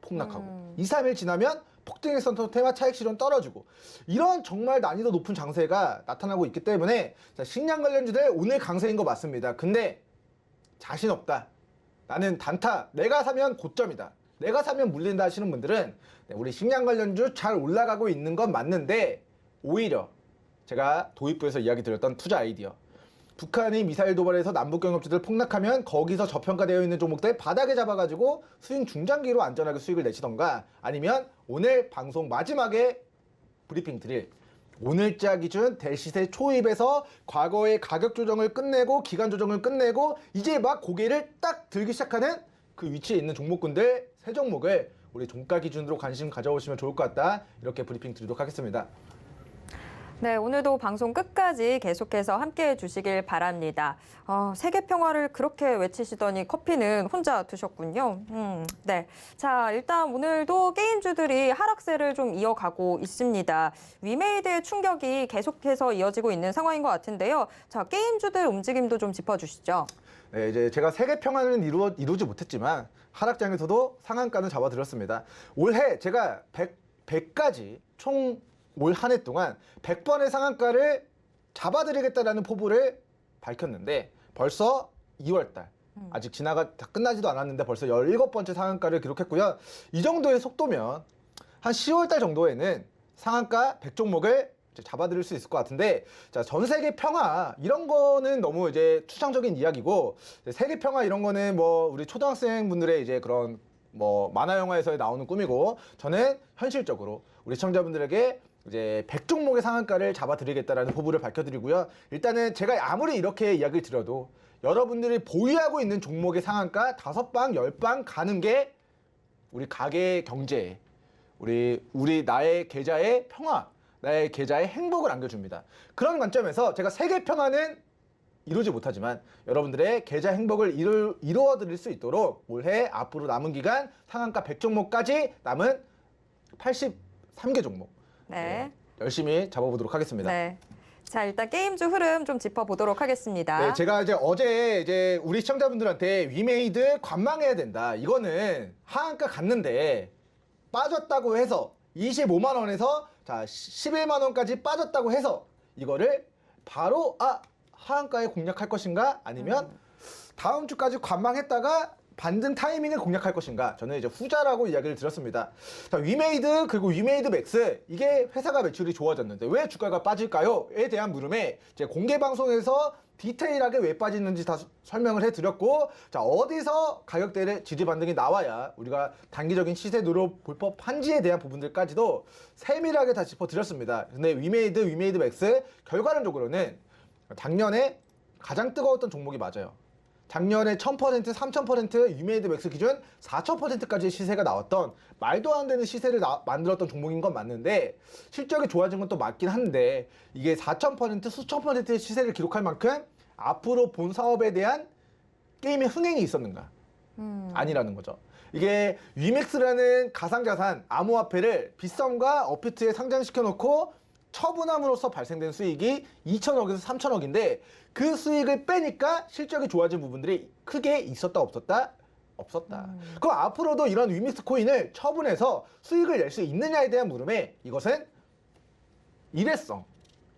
폭락하고 2, 3일 지나면 폭등했었던 테마 차익 실현 떨어지고 이런 정말 난이도 높은 장세가 나타나고 있기 때문에 자, 식량 관련주들 오늘 강세인 거 맞습니다. 근데 자신 없다. 나는 단타. 내가 사면 고점이다. 내가 사면 물린다 하시는 분들은 우리 식량 관련주 잘 올라가고 있는 건 맞는데 오히려 제가 도입부에서 이야기 드렸던 투자 아이디어. 북한이 미사일 도발해서 남북경협지들 폭락하면 거기서 저평가되어 있는 종목들 바닥에 잡아가지고 수익 중장기로 안전하게 수익을 내시던가 아니면 오늘 방송 마지막에 브리핑 드릴 오늘자 기준 대시세 초입에서 과거의 가격 조정을 끝내고 기간 조정을 끝내고 이제 막 고개를 딱 들기 시작하는 그 위치에 있는 종목군들 세 종목을 우리 종가 기준으로 관심 가져오시면 좋을 것 같다. 이렇게 브리핑 드리도록 하겠습니다. 네, 오늘도 방송 끝까지 계속해서 함께해 주시길 바랍니다. 세계 평화를 그렇게 외치시더니 커피는 혼자 드셨군요. 네, 자 일단 오늘도 게임주들이 하락세를 좀 이어가고 있습니다. 위메이드의 충격이 계속해서 이어지고 있는 상황인 것 같은데요. 자 게임주들 움직임도 좀 짚어주시죠. 네, 이제 제가 세계 평화는 이루지 못했지만 하락장에서도 상한가는 잡아드렸습니다. 올해 제가 100까지 총 올 한 해 동안 100번의 상한가를 잡아드리겠다라는 포부를 밝혔는데 벌써 2월달 아직 다 끝나지도 않았는데 벌써 17번째 상한가를 기록했고요. 이 정도의 속도면 한 10월달 정도에는 상한가 100종목을 잡아드릴 수 있을 것 같은데 자, 전 세계 평화 이런 거는 너무 이제 추상적인 이야기고 세계 평화 이런 거는 뭐 우리 초등학생 분들의 이제 그런 뭐 만화 영화에서 나오는 꿈이고 저는 현실적으로 우리 시청자분들에게 이제 100종목의 상한가를 잡아드리겠다라는 포부를 밝혀드리고요. 일단은 제가 아무리 이렇게 이야기를 드려도 여러분들이 보유하고 있는 종목의 상한가 5방, 10방 가는 게 우리 가게 경제에 우리 나의 계좌의 평화, 나의 계좌의 행복을 안겨줍니다. 그런 관점에서 제가 세계 평화는 이루지 못하지만 여러분들의 계좌 행복을 이루어 드릴 수 있도록 올해 앞으로 남은 기간 상한가 100종목까지 남은 83개 종목 네. 열심히 잡아보도록 하겠습니다. 네. 자 일단 게임주 흐름 좀 짚어보도록 하겠습니다. 네, 제가 이제 어제 이제 우리 시청자분들한테 위메이드 관망해야 된다. 이거는 하한가 갔는데 빠졌다고 해서 25만 원에서 자 11만 원까지 빠졌다고 해서 이거를 바로 하한가에 공략할 것인가 아니면 다음 주까지 관망했다가 반등 타이밍을 공략할 것인가 저는 이제 후자라고 이야기를 드렸습니다. 자, 위메이드 그리고 위메이드 맥스 이게 회사가 매출이 좋아졌는데 왜 주가가 빠질까요?에 대한 물음에 제 공개 방송에서 디테일하게 왜 빠지는지 다 설명을 해드렸고 자 어디서 가격대를 지지 반등이 나와야 우리가 단기적인 시세 누로 볼 법한지에 대한 부분들까지도 세밀하게 다 짚어드렸습니다. 근데 위메이드 맥스 결과론적으로는 작년에 가장 뜨거웠던 종목이 맞아요. 작년에 1000%, 3000% 위메이드 맥스 기준 4000%까지의 시세가 나왔던 말도 안 되는 시세를 만들었던 종목인 건 맞는데 실적이 좋아진 건 또 맞긴 한데 이게 4000%, 수천 %의 시세를 기록할 만큼 앞으로 본 사업에 대한 게임의 흥행이 있었는가? 아니라는 거죠. 이게 위맥스라는 가상자산 암호화폐를 빗썸과 업비트에 상장시켜 놓고 처분함으로써 발생된 수익이 2천억에서 3천억인데 그 수익을 빼니까 실적이 좋아진 부분들이 크게 있었다 없었다? 없었다. 그럼 앞으로도 이런 위믹스 코인을 처분해서 수익을 낼 수 있느냐에 대한 물음에 이것은 일회성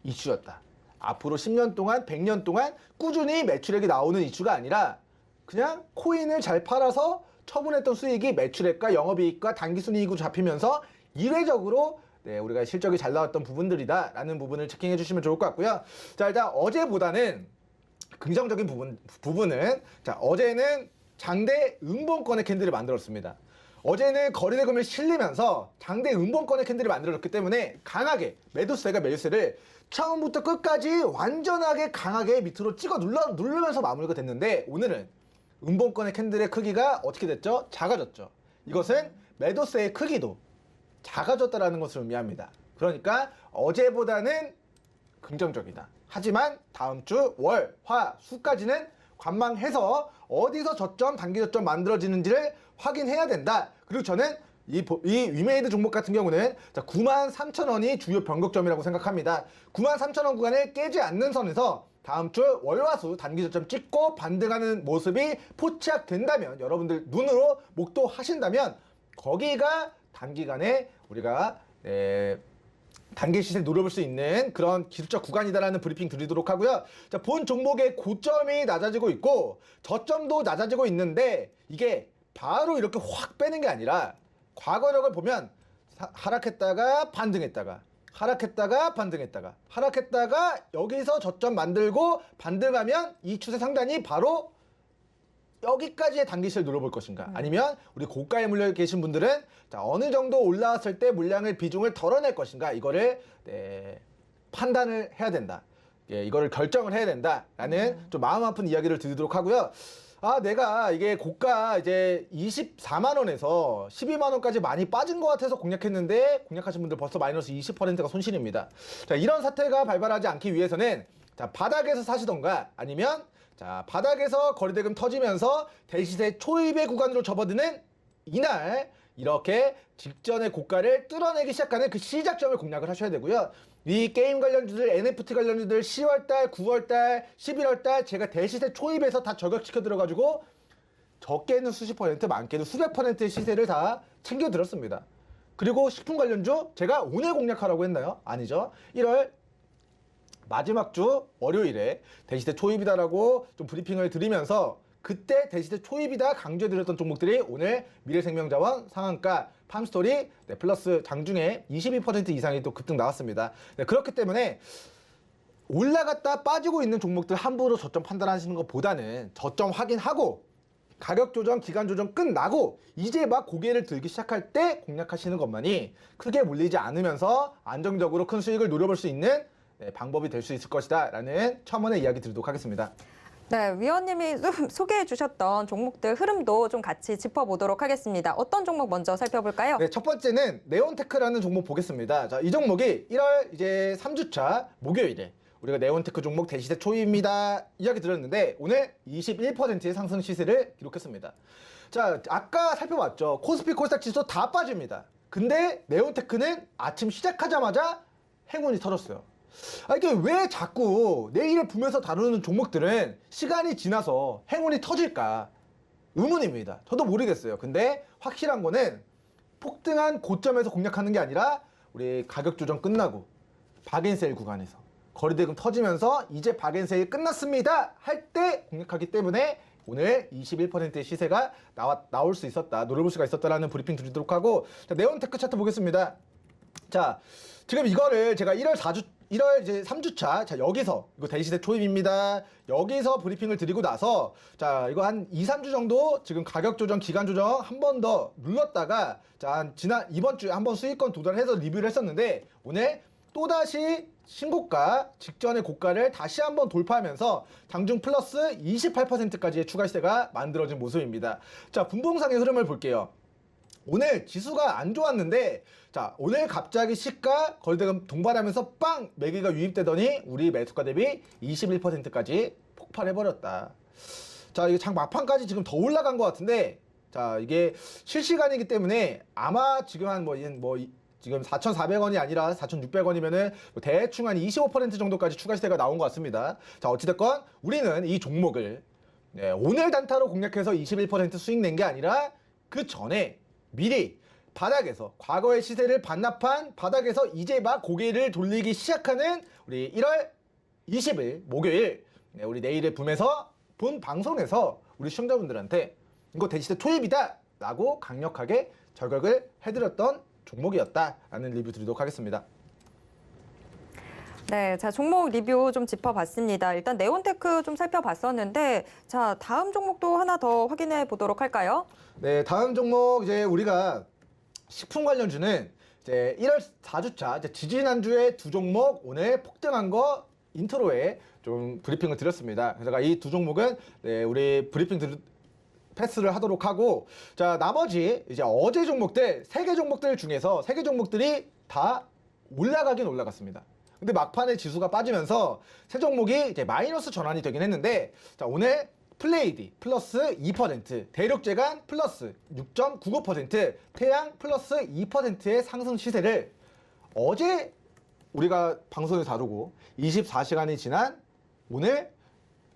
이슈였다. 앞으로 10년 동안 100년 동안 꾸준히 매출액이 나오는 이슈가 아니라 그냥 코인을 잘 팔아서 처분했던 수익이 매출액과 영업이익과 단기순이익으로 잡히면서 일회적으로 네, 우리가 실적이 잘 나왔던 부분들이다 라는 부분을 체킹해 주시면 좋을 것 같고요. 자, 일단 어제보다는 긍정적인 부분은 자, 어제는 장대 음봉권의 캔들을 만들었습니다. 어제는 거래대금을 실리면서 장대 음봉권의 캔들을 만들어졌기 때문에 강하게 매도세가 매수세를 처음부터 끝까지 완전하게 강하게 밑으로 찍어 누르면서 마무리가 됐는데 오늘은 음봉권의 캔들의 크기가 어떻게 됐죠? 작아졌죠. 이것은 매도세의 크기도 작아졌다라는 것을 의미합니다. 그러니까 어제보다는 긍정적이다. 하지만 다음 주 월, 화, 수까지는 관망해서 어디서 저점, 단기 저점 만들어지는지를 확인해야 된다. 그리고 저는 이 위메이드 종목 같은 경우는 93,000원이 주요 변곡점이라고 생각합니다. 93,000원 구간을 깨지 않는 선에서 다음 주 월화수 단기 저점 찍고 반등하는 모습이 포착된다면 여러분들 눈으로 목도하신다면 거기가 단기간에 우리가 단기 시세 노려볼 수 있는 그런 기술적 구간이다라는 브리핑 드리도록 하고요. 자, 본 종목의 고점이 낮아지고 있고 저점도 낮아지고 있는데 이게 바로 이렇게 확 빼는 게 아니라 과거력을 보면 하락했다가 반등했다가 하락했다가 반등했다가 하락했다가 여기서 저점 만들고 반등하면 이 추세 상단이 바로 여기까지의 단기시를 노려볼 것인가 아니면 우리 고가에 물려 계신 분들은 자, 어느 정도 올라왔을 때 물량을 비중을 덜어낼 것인가 이거를 판단을 해야 된다. 이거를 결정을 해야 된다라는 좀 마음 아픈 이야기를 드리도록 하고요. 아, 내가 이게 고가 이제 24만 원에서 12만 원까지 많이 빠진 것 같아서 공략했는데 공략하신 분들 벌써 마이너스 20%가 손실입니다. 자, 이런 사태가 발발하지 않기 위해서는 자, 바닥에서 사시던가 아니면 자, 바닥에서 거래대금 터지면서 대시세 초입의 구간으로 접어드는 이날 이렇게 직전의 고가를 뚫어내기 시작하는 그 시작점을 공략을 하셔야 되고요. 이 게임 관련주들, NFT 관련주들 10월달, 9월달, 11월달 제가 대시세 초입에서 다 저격시켜 들어가지고 적게는 수십 퍼센트, 많게는 수백 퍼센트의 시세를 다 챙겨 들었습니다. 그리고 식품 관련주 제가 오늘 공략하라고 했나요? 아니죠. 1월 마지막 주 월요일에 대시세 초입이다라고 좀 브리핑을 드리면서 그때 대시세 초입이다 강조해드렸던 종목들이 오늘 미래생명자원 상한가 팜스토리 플러스 장중에 22% 이상이 또 급등 나왔습니다. 그렇기 때문에 올라갔다 빠지고 있는 종목들 함부로 저점 판단하시는 것보다는 저점 확인하고 가격 조정, 기간 조정 끝나고 이제 막 고개를 들기 시작할 때 공략하시는 것만이 크게 물리지 않으면서 안정적으로 큰 수익을 노려볼 수 있는 방법이 될 수 있을 것이다 라는 첨언의 이야기 드리도록 하겠습니다. 네, 위원님이 좀 소개해 주셨던 종목들 흐름도 좀 같이 짚어보도록 하겠습니다. 어떤 종목 먼저 살펴볼까요? 네, 첫 번째는 네온테크라는 종목 보겠습니다. 자, 이 종목이 1월 이제 3주차 목요일에 우리가 네온테크 종목 대시세 초입니다 이야기 드렸는데 오늘 21%의 상승 시세를 기록했습니다. 자, 아까 살펴봤죠. 코스피 코스닥 지수 다 빠집니다. 근데 네온테크는 아침 시작하자마자 행운이 터졌어요. 아, 이게 왜 자꾸 내일을 보면서 다루는 종목들은 시간이 지나서 행운이 터질까 의문입니다. 저도 모르겠어요. 근데 확실한 거는 폭등한 고점에서 공략하는 게 아니라 우리 가격 조정 끝나고 박앤세일 구간에서 거래대금 터지면서 이제 박앤세일 끝났습니다 할 때 공략하기 때문에 오늘 21%의 시세가 나올 수 있었다, 노려볼 수가 있었다라는 브리핑 드리도록 하고, 자, 네온테크 차트 보겠습니다. 자, 지금 이거를 제가 1월 이제 3주차, 자, 여기서, 이거 대시세 초입입니다. 여기서 브리핑을 드리고 나서, 자, 이거 한 2, 3주 정도 지금 가격 조정, 기간 조정 한 번 더 눌렀다가, 자, 이번 주에 한번 수익권 도달해서 리뷰를 했었는데, 오늘 또다시 신고가, 직전의 고가를 다시 한번 돌파하면서 장중 플러스 28%까지의 추가 시세가 만들어진 모습입니다. 자, 분봉상의 흐름을 볼게요. 오늘 지수가 안 좋았는데 자, 오늘 갑자기 시가 거래대금 동반하면서 빵 매기가 유입되더니 우리 매수가 대비 21%까지 폭발해버렸다. 자, 이게 장 막판까지 지금 더 올라간 것 같은데 자, 이게 실시간이기 때문에 아마 지금 지금 4,400원이 아니라 4,600원이면은 대충 한 25% 정도까지 추가 시세가 나온 것 같습니다. 자, 어찌됐건 우리는 이 종목을 오늘 단타로 공략해서 21% 수익 낸 게 아니라 그 전에 미리 바닥에서 과거의 시세를 반납한 바닥에서 이제 막 고개를 돌리기 시작하는 우리 1월 20일 목요일 우리 내일의 붐에서 본 방송에서 우리 시청자분들한테 이거 대시세 초입이다 라고 강력하게 저격을 해드렸던 종목이었다라는 리뷰 드리도록 하겠습니다. 네, 자, 종목 리뷰 좀 짚어봤습니다. 일단 네온테크 좀 살펴봤었는데, 자, 다음 종목도 하나 더 확인해 보도록 할까요? 네, 다음 종목 이제 우리가 식품 관련주는 이제 1월 4주차 이제 지지난주에 두 종목 오늘 폭등한 거 인트로에 좀 브리핑을 드렸습니다. 그래서 이 두 종목은 우리 브리핑 패스를 하도록 하고, 자, 나머지 이제 어제 종목들 3개 종목들 중에서 3개 종목들이 다 올라가긴 올라갔습니다. 근데 막판에 지수가 빠지면서 세 종목이 이제 마이너스 전환이 되긴 했는데, 자, 오늘 플레이디 플러스 2%, 대륙제간 플러스 6.95%, 태양 플러스 2%의 상승 시세를 어제 우리가 방송을 다루고 24시간이 지난 오늘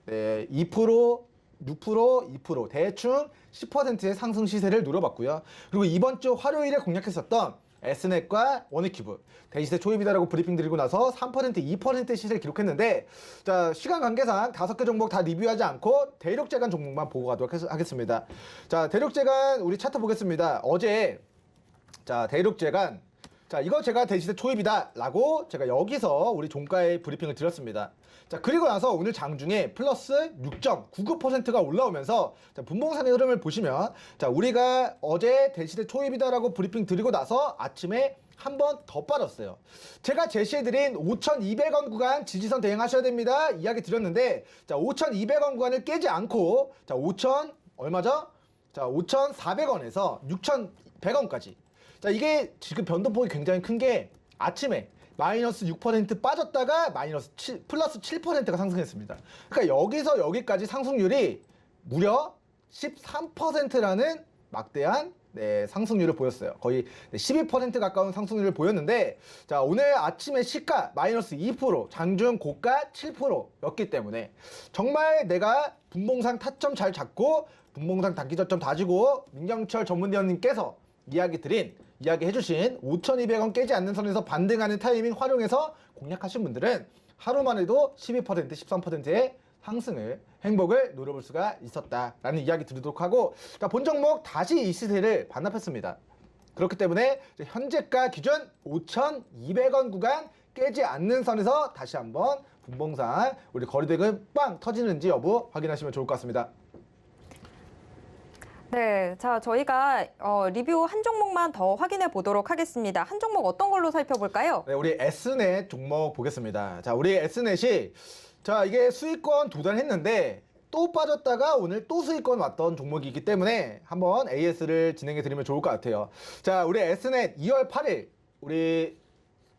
2%, 6%, 2% 대충 10%의 상승 시세를 노려봤고요. 그리고 이번 주 화요일에 공략했었던 S넷과 원익큐브 대시세 초입이다라고 브리핑 드리고 나서 3%, 2% 시세를 기록했는데 자 시간 관계상 5개 종목 다 리뷰하지 않고 대륙재간 종목만 보고 가도록 하겠습니다. 자 대륙재간 우리 차트 보겠습니다. 어제 자 대륙재간 자 이거 제가 대시세 초입이다 라고 제가 여기서 우리 종가의 브리핑을 드렸습니다. 자 그리고 나서 오늘 장중에 플러스 6.99%가 올라오면서 자, 분봉상의 흐름을 보시면 자 우리가 어제 대시세 초입이다라고 브리핑 드리고 나서 아침에 한 번 더 빠졌어요. 제가 제시해드린 5,200원 구간 지지선 대응하셔야 됩니다. 이야기 드렸는데 자 5,200원 구간을 깨지 않고 자 5,000 얼마죠? 자 5,400원에서 6,100원까지 자 이게 지금 변동폭이 굉장히 큰 게 아침에 마이너스 6% 빠졌다가 플러스 7%가 상승했습니다. 그러니까 여기서 여기까지 상승률이 무려 13%라는 막대한 상승률을 보였어요. 거의 12% 가까운 상승률을 보였는데 자 오늘 아침에 시가 마이너스 2% 장중 고가 7%였기 때문에 정말 내가 분봉상 타점 잘 잡고 분봉상 단기 저점 다지고 민경철 전문위원님께서 이야기해주신 5,200원 깨지 않는 선에서 반등하는 타이밍 활용해서 공략하신 분들은 하루만 해도 12%, 13%의 상승을 행복을 누려볼 수가 있었다라는 이야기 드리도록 하고 자, 본 종목 다시 이 시세를 반납했습니다. 그렇기 때문에 현재가 기준 5,200원 구간 깨지 않는 선에서 다시 한번 분봉상 우리 거리대금 빵 터지는지 여부 확인하시면 좋을 것 같습니다. 네, 자 저희가 리뷰 한 종목만 더 확인해 보도록 하겠습니다. 한 종목 어떤 걸로 살펴볼까요? 네, 우리 S넷 종목 보겠습니다. 자, 우리 S넷이 자 이게 수익권 도달했는데 또 빠졌다가 오늘 또 수익권 왔던 종목이기 때문에 한번 AS를 진행해 드리면 좋을 것 같아요. 자, 우리 S넷 2월 8일 우리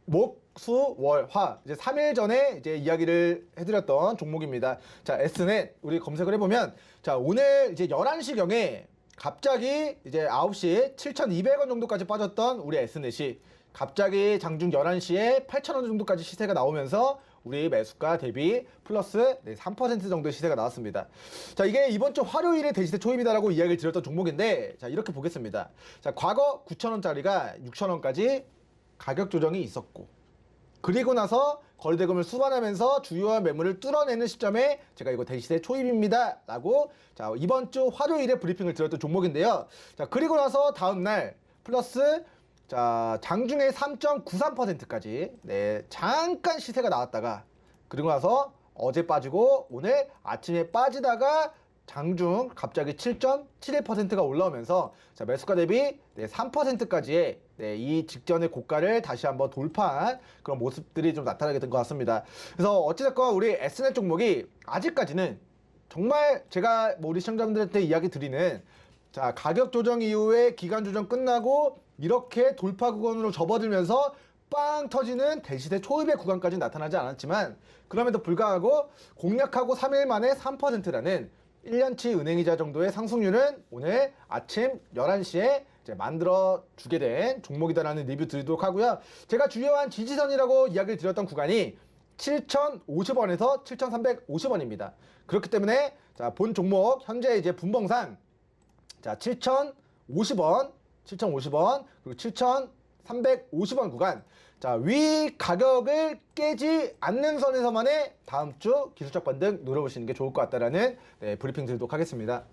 목, 수, 월, 화 이제 3일 전에 이제 이야기를 해드렸던 종목입니다. 자, S넷 우리 검색을 해보면 자 오늘 이제 11시경에 갑자기 이제 9시 7,200원 정도까지 빠졌던 우리 S넷이 갑자기 장중 11시에 8,000원 정도까지 시세가 나오면서 우리 매수가 대비 플러스 3% 정도의 시세가 나왔습니다. 자, 이게 이번 주 화요일에 대시세 초입이다라고 이야기를 드렸던 종목인데 자, 이렇게 보겠습니다. 자, 과거 9,000원짜리가 6,000원까지 가격 조정이 있었고 그리고 나서 거래대금을 수반하면서 주요한 매물을 뚫어내는 시점에 제가 이거 대시세 초입입니다 라고 자 이번 주 화요일에 브리핑을 드렸던 종목인데요. 자 그리고 나서 다음날 플러스 자 장중에 3.93%까지 잠깐 시세가 나왔다가 그리고 나서 어제 빠지고 오늘 아침에 빠지다가 장중 갑자기 7.71%가 올라오면서 자, 매수가 대비 3%까지의 이 직전의 고가를 다시 한번 돌파한 그런 모습들이 좀 나타나게 된 것 같습니다. 그래서 어찌됐건 우리 S넷 종목이 아직까지는 정말 제가 우리 시청자분들한테 이야기 드리는 자 가격 조정 이후에 기간 조정 끝나고 이렇게 돌파 구간으로 접어들면서 빵 터지는 대시세 초입의 구간까지 나타나지 않았지만 그럼에도 불구하고 공략하고 3일 만에 3%라는 1년치 은행이자 정도의 상승률은 오늘 아침 11시에 이제 만들어주게 된 종목이다라는 리뷰 드리도록 하고요. 제가 주요한 지지선이라고 이야기를 드렸던 구간이 7,050원에서 7,350원입니다. 그렇기 때문에 자, 본 종목 현재 이제 분봉상 자, 7,050원, 7,050원, 그리고 7,350원 구간 자, 위 가격을 깨지 않는 선에서만의 다음 주 기술적 반등 노려보시는 게 좋을 것 같다라는 브리핑 드리도록 하겠습니다.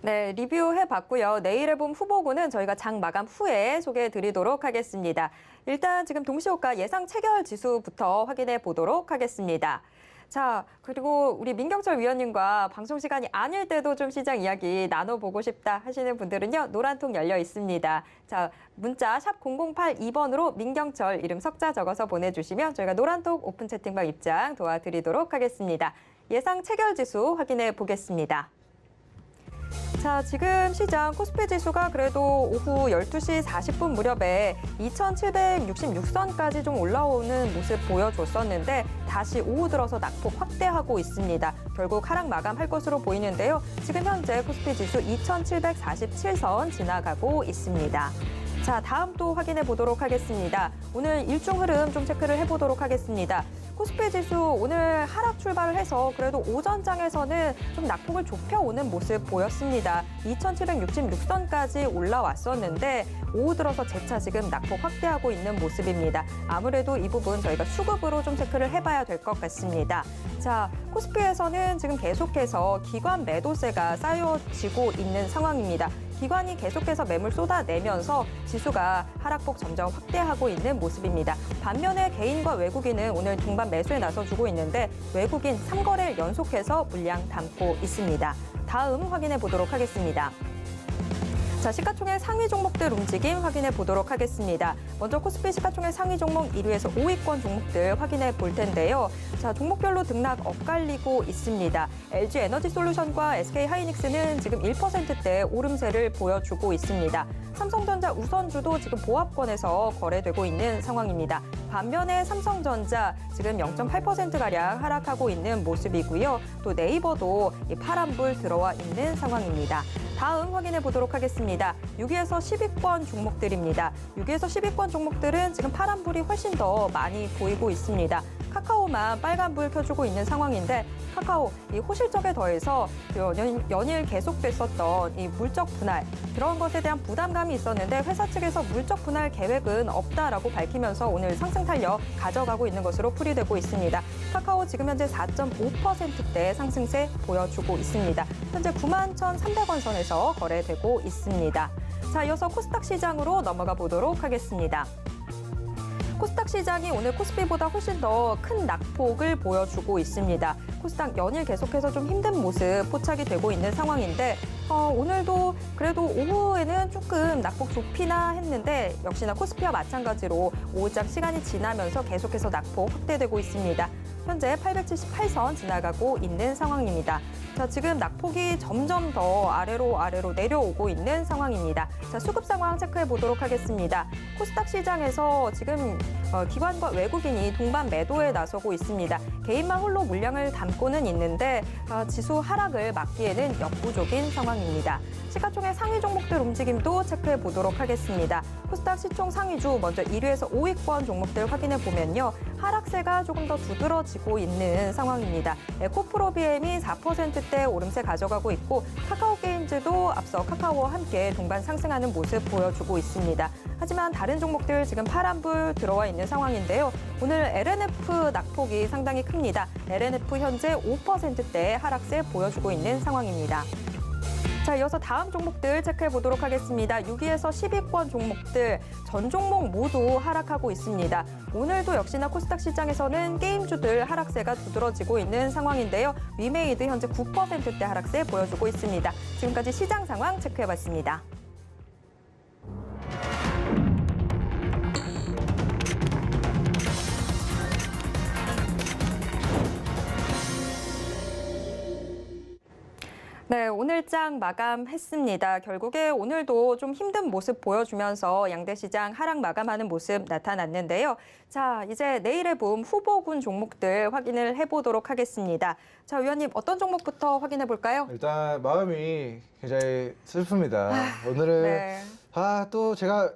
네, 리뷰해봤고요. 내일의 봄 후보군은 저희가 장 마감 후에 소개해드리도록 하겠습니다. 일단 지금 동시호가 예상 체결 지수부터 확인해 보도록 하겠습니다. 자, 그리고 우리 민경철 위원님과 방송 시간이 아닐 때도 좀 시장 이야기 나눠보고 싶다 하시는 분들은요. 노란통 열려 있습니다. 자, 문자 샵 0082번으로 민경철 이름 석자 적어서 보내주시면 저희가 노란통 오픈 채팅방 입장 도와드리도록 하겠습니다. 예상 체결 지수 확인해 보겠습니다. 자, 지금 시장 코스피 지수가 그래도 오후 12시 40분 무렵에 2,766선까지 좀 올라오는 모습 보여줬었는데 다시 오후 들어서 낙폭 확대하고 있습니다. 결국 하락 마감할 것으로 보이는데요. 지금 현재 코스피 지수 2,747선 지나가고 있습니다. 자, 다음 또 확인해 보도록 하겠습니다. 오늘 일중 흐름 좀 체크를 해보도록 하겠습니다. 코스피 지수 오늘 하락 출발을 해서 그래도 오전장에서는 좀 낙폭을 좁혀오는 모습 보였습니다. 2766선까지 올라왔었는데 오후 들어서 재차 지금 낙폭 확대하고 있는 모습입니다. 아무래도 이 부분 저희가 수급으로 좀 체크를 해봐야 될 것 같습니다. 자, 코스피에서는 지금 계속해서 기관 매도세가 쌓여지고 있는 상황입니다. 기관이 계속해서 매물 쏟아내면서 지수가 하락폭 점점 확대하고 있는 모습입니다. 반면에 개인과 외국인은 오늘 동반 매수에 나서주고 있는데 외국인 3거래일 연속해서 물량 담고 있습니다. 다음 확인해 보도록 하겠습니다. 자, 시가총액 상위 종목들 움직임 확인해 보도록 하겠습니다. 먼저 코스피 시가총액 상위 종목 1위에서 5위권 종목들 확인해 볼 텐데요. 자, 종목별로 등락 엇갈리고 있습니다. LG 에너지솔루션과 SK 하이닉스는 지금 1%대 오름세를 보여주고 있습니다. 삼성전자 우선주도 지금 보합권에서 거래되고 있는 상황입니다. 반면에 삼성전자 지금 0.8%가량 하락하고 있는 모습이고요. 또 네이버도 파란불 들어와 있는 상황입니다. 다음 확인해 보도록 하겠습니다. 6위에서 10위권 종목들입니다. 6위에서 10위권 종목들은 지금 파란불이 훨씬 더 많이 보이고 있습니다. 카카오만 빨간불 켜주고 있는 상황인데 카카오 이 호실적에 더해서 연일 계속됐었던 이 물적 분할 그런 것에 대한 부담감이 있었는데 회사 측에서 물적 분할 계획은 없다라고 밝히면서 오늘 상승 탄력 가져가고 있는 것으로 풀이되고 있습니다. 카카오 지금 현재 4.5%대 상승세 보여주고 있습니다. 현재 91,300원 선에서 거래되고 있습니다. 자, 이어서 코스닥 시장으로 넘어가 보도록 하겠습니다. 코스닥 시장이 오늘 코스피보다 훨씬 더 큰 낙폭을 보여주고 있습니다. 코스닥 연일 계속해서 좀 힘든 모습 포착이 되고 있는 상황인데 오늘도 그래도 오후에는 조금 낙폭 좁히나 했는데 역시나 코스피와 마찬가지로 오후장 시간이 지나면서 계속해서 낙폭 확대되고 있습니다. 현재 878선 지나가고 있는 상황입니다. 자, 지금 낙폭이 점점 더 아래로 내려오고 있는 상황입니다. 자, 수급 상황 체크해 보도록 하겠습니다. 코스닥 시장에서 지금 기관과 외국인이 동반 매도에 나서고 있습니다. 개인만 홀로 물량을 담고는 있는데 지수 하락을 막기에는 역부족인 상황입니다. 시가총액 상위 종목들 움직임도 체크해 보도록 하겠습니다. 코스닥 시총 상위주 먼저 1위에서 5위권 종목들 확인해 보면요. 하락세가 조금 더 두드러지고 있는 상황입니다. 에코프로비엠이 4%대 오름세 가져가고 있고 카카오게임즈도 앞서 카카오와 함께 동반 상승하는 모습 보여주고 있습니다. 하지만 다른 종목들 지금 파란불 들어와 있는 상황인데요. 오늘 LNF 낙폭이 상당히 큽니다. LNF 현재 5%대 하락세 보여주고 있는 상황입니다. 자, 이어서 다음 종목들 체크해 보도록 하겠습니다. 6위에서 10위권 종목들 전 종목 모두 하락하고 있습니다. 오늘도 역시나 코스닥 시장에서는 게임주들 하락세가 두드러지고 있는 상황인데요. 위메이드 현재 9%대 하락세 보여주고 있습니다. 지금까지 시장 상황 체크해 봤습니다. 네, 오늘장 마감했습니다. 결국에 오늘도 좀 힘든 모습 보여주면서 양대 시장 하락 마감하는 모습 나타났는데요. 자, 이제 내일의 붐 후보군 종목들 확인을 해보도록 하겠습니다. 자, 위원님 어떤 종목부터 확인해 볼까요? 일단 마음이 굉장히 슬픕니다. 오늘은 네. 또 제가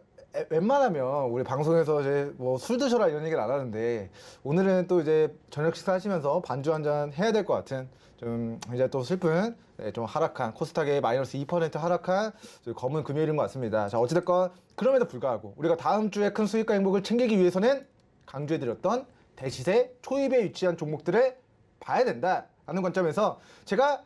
웬만하면 우리 방송에서 이제 뭐 술 드셔라 이런 얘기를 안 하는데 오늘은 또 이제 저녁 식사하시면서 반주 한 잔 해야 될 것 같은 좀 이제 또 슬픈 좀 하락한 코스닥의 마이너스 2% 하락한 검은 금요일인 것 같습니다. 자, 어찌됐건 그럼에도 불구하고 우리가 다음 주에 큰 수익과 행복을 챙기기 위해서는 강조해드렸던 대시세 초입에 위치한 종목들을 봐야 된다라는 관점에서 제가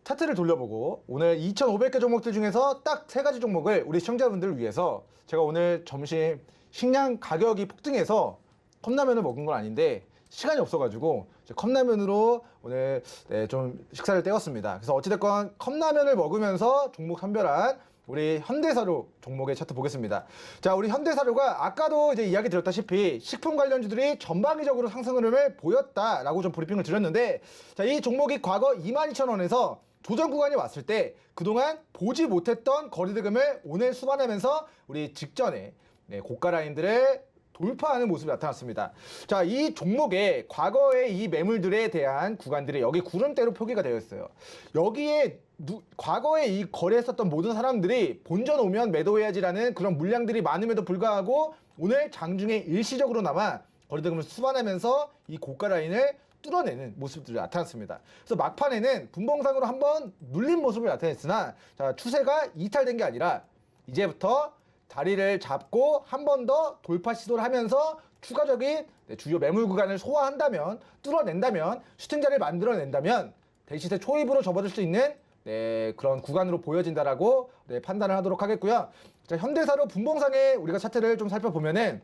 차트를 돌려보고 오늘 2,500개 종목들 중에서 딱 3가지 종목을 우리 시청자분들을 위해서 제가 오늘 점심 식량 가격이 폭등해서 컵라면을 먹은 건 아닌데 시간이 없어가지고 컵라면으로 오늘 좀 식사를 때웠습니다. 그래서 어찌됐건 컵라면을 먹으면서 종목 선별한 우리 현대사료 종목의 차트 보겠습니다. 자, 우리 현대사료가 아까도 이제 이야기 드렸다시피 식품 관련주들이 전방위적으로 상승 흐름을 보였다라고 좀 브리핑을 드렸는데, 자, 이 종목이 과거 22,000원에서 조정 구간이 왔을 때 그동안 보지 못했던 거리대금을 오늘 수반하면서 우리 직전에 고가 라인들을 돌파하는 모습이 나타났습니다. 자, 이 종목에 과거의 이 매물들에 대한 구간들이 여기 구름대로 표기가 되어 있어요. 여기에 과거에 이 거래했었던 모든 사람들이 본전 오면 매도해야지라는 그런 물량들이 많음에도 불구하고 오늘 장중에 일시적으로나마 거리대금을 수반하면서 이 고가 라인을 뚫어내는 모습들이 나타났습니다. 그래서 막판에는 분봉상으로 한번 눌린 모습을 나타냈으나 자, 추세가 이탈된 게 아니라 이제부터 자리를 잡고 한 번 더 돌파 시도를 하면서 추가적인 주요 매물 구간을 소화한다면, 뚫어낸다면, 슈팅 자리를 만들어낸다면 대시세 초입으로 접어들 수 있는 그런 구간으로 보여진다라고 판단을 하도록 하겠고요. 자, 현대사로 분봉상에 우리가 차트를 좀 살펴보면은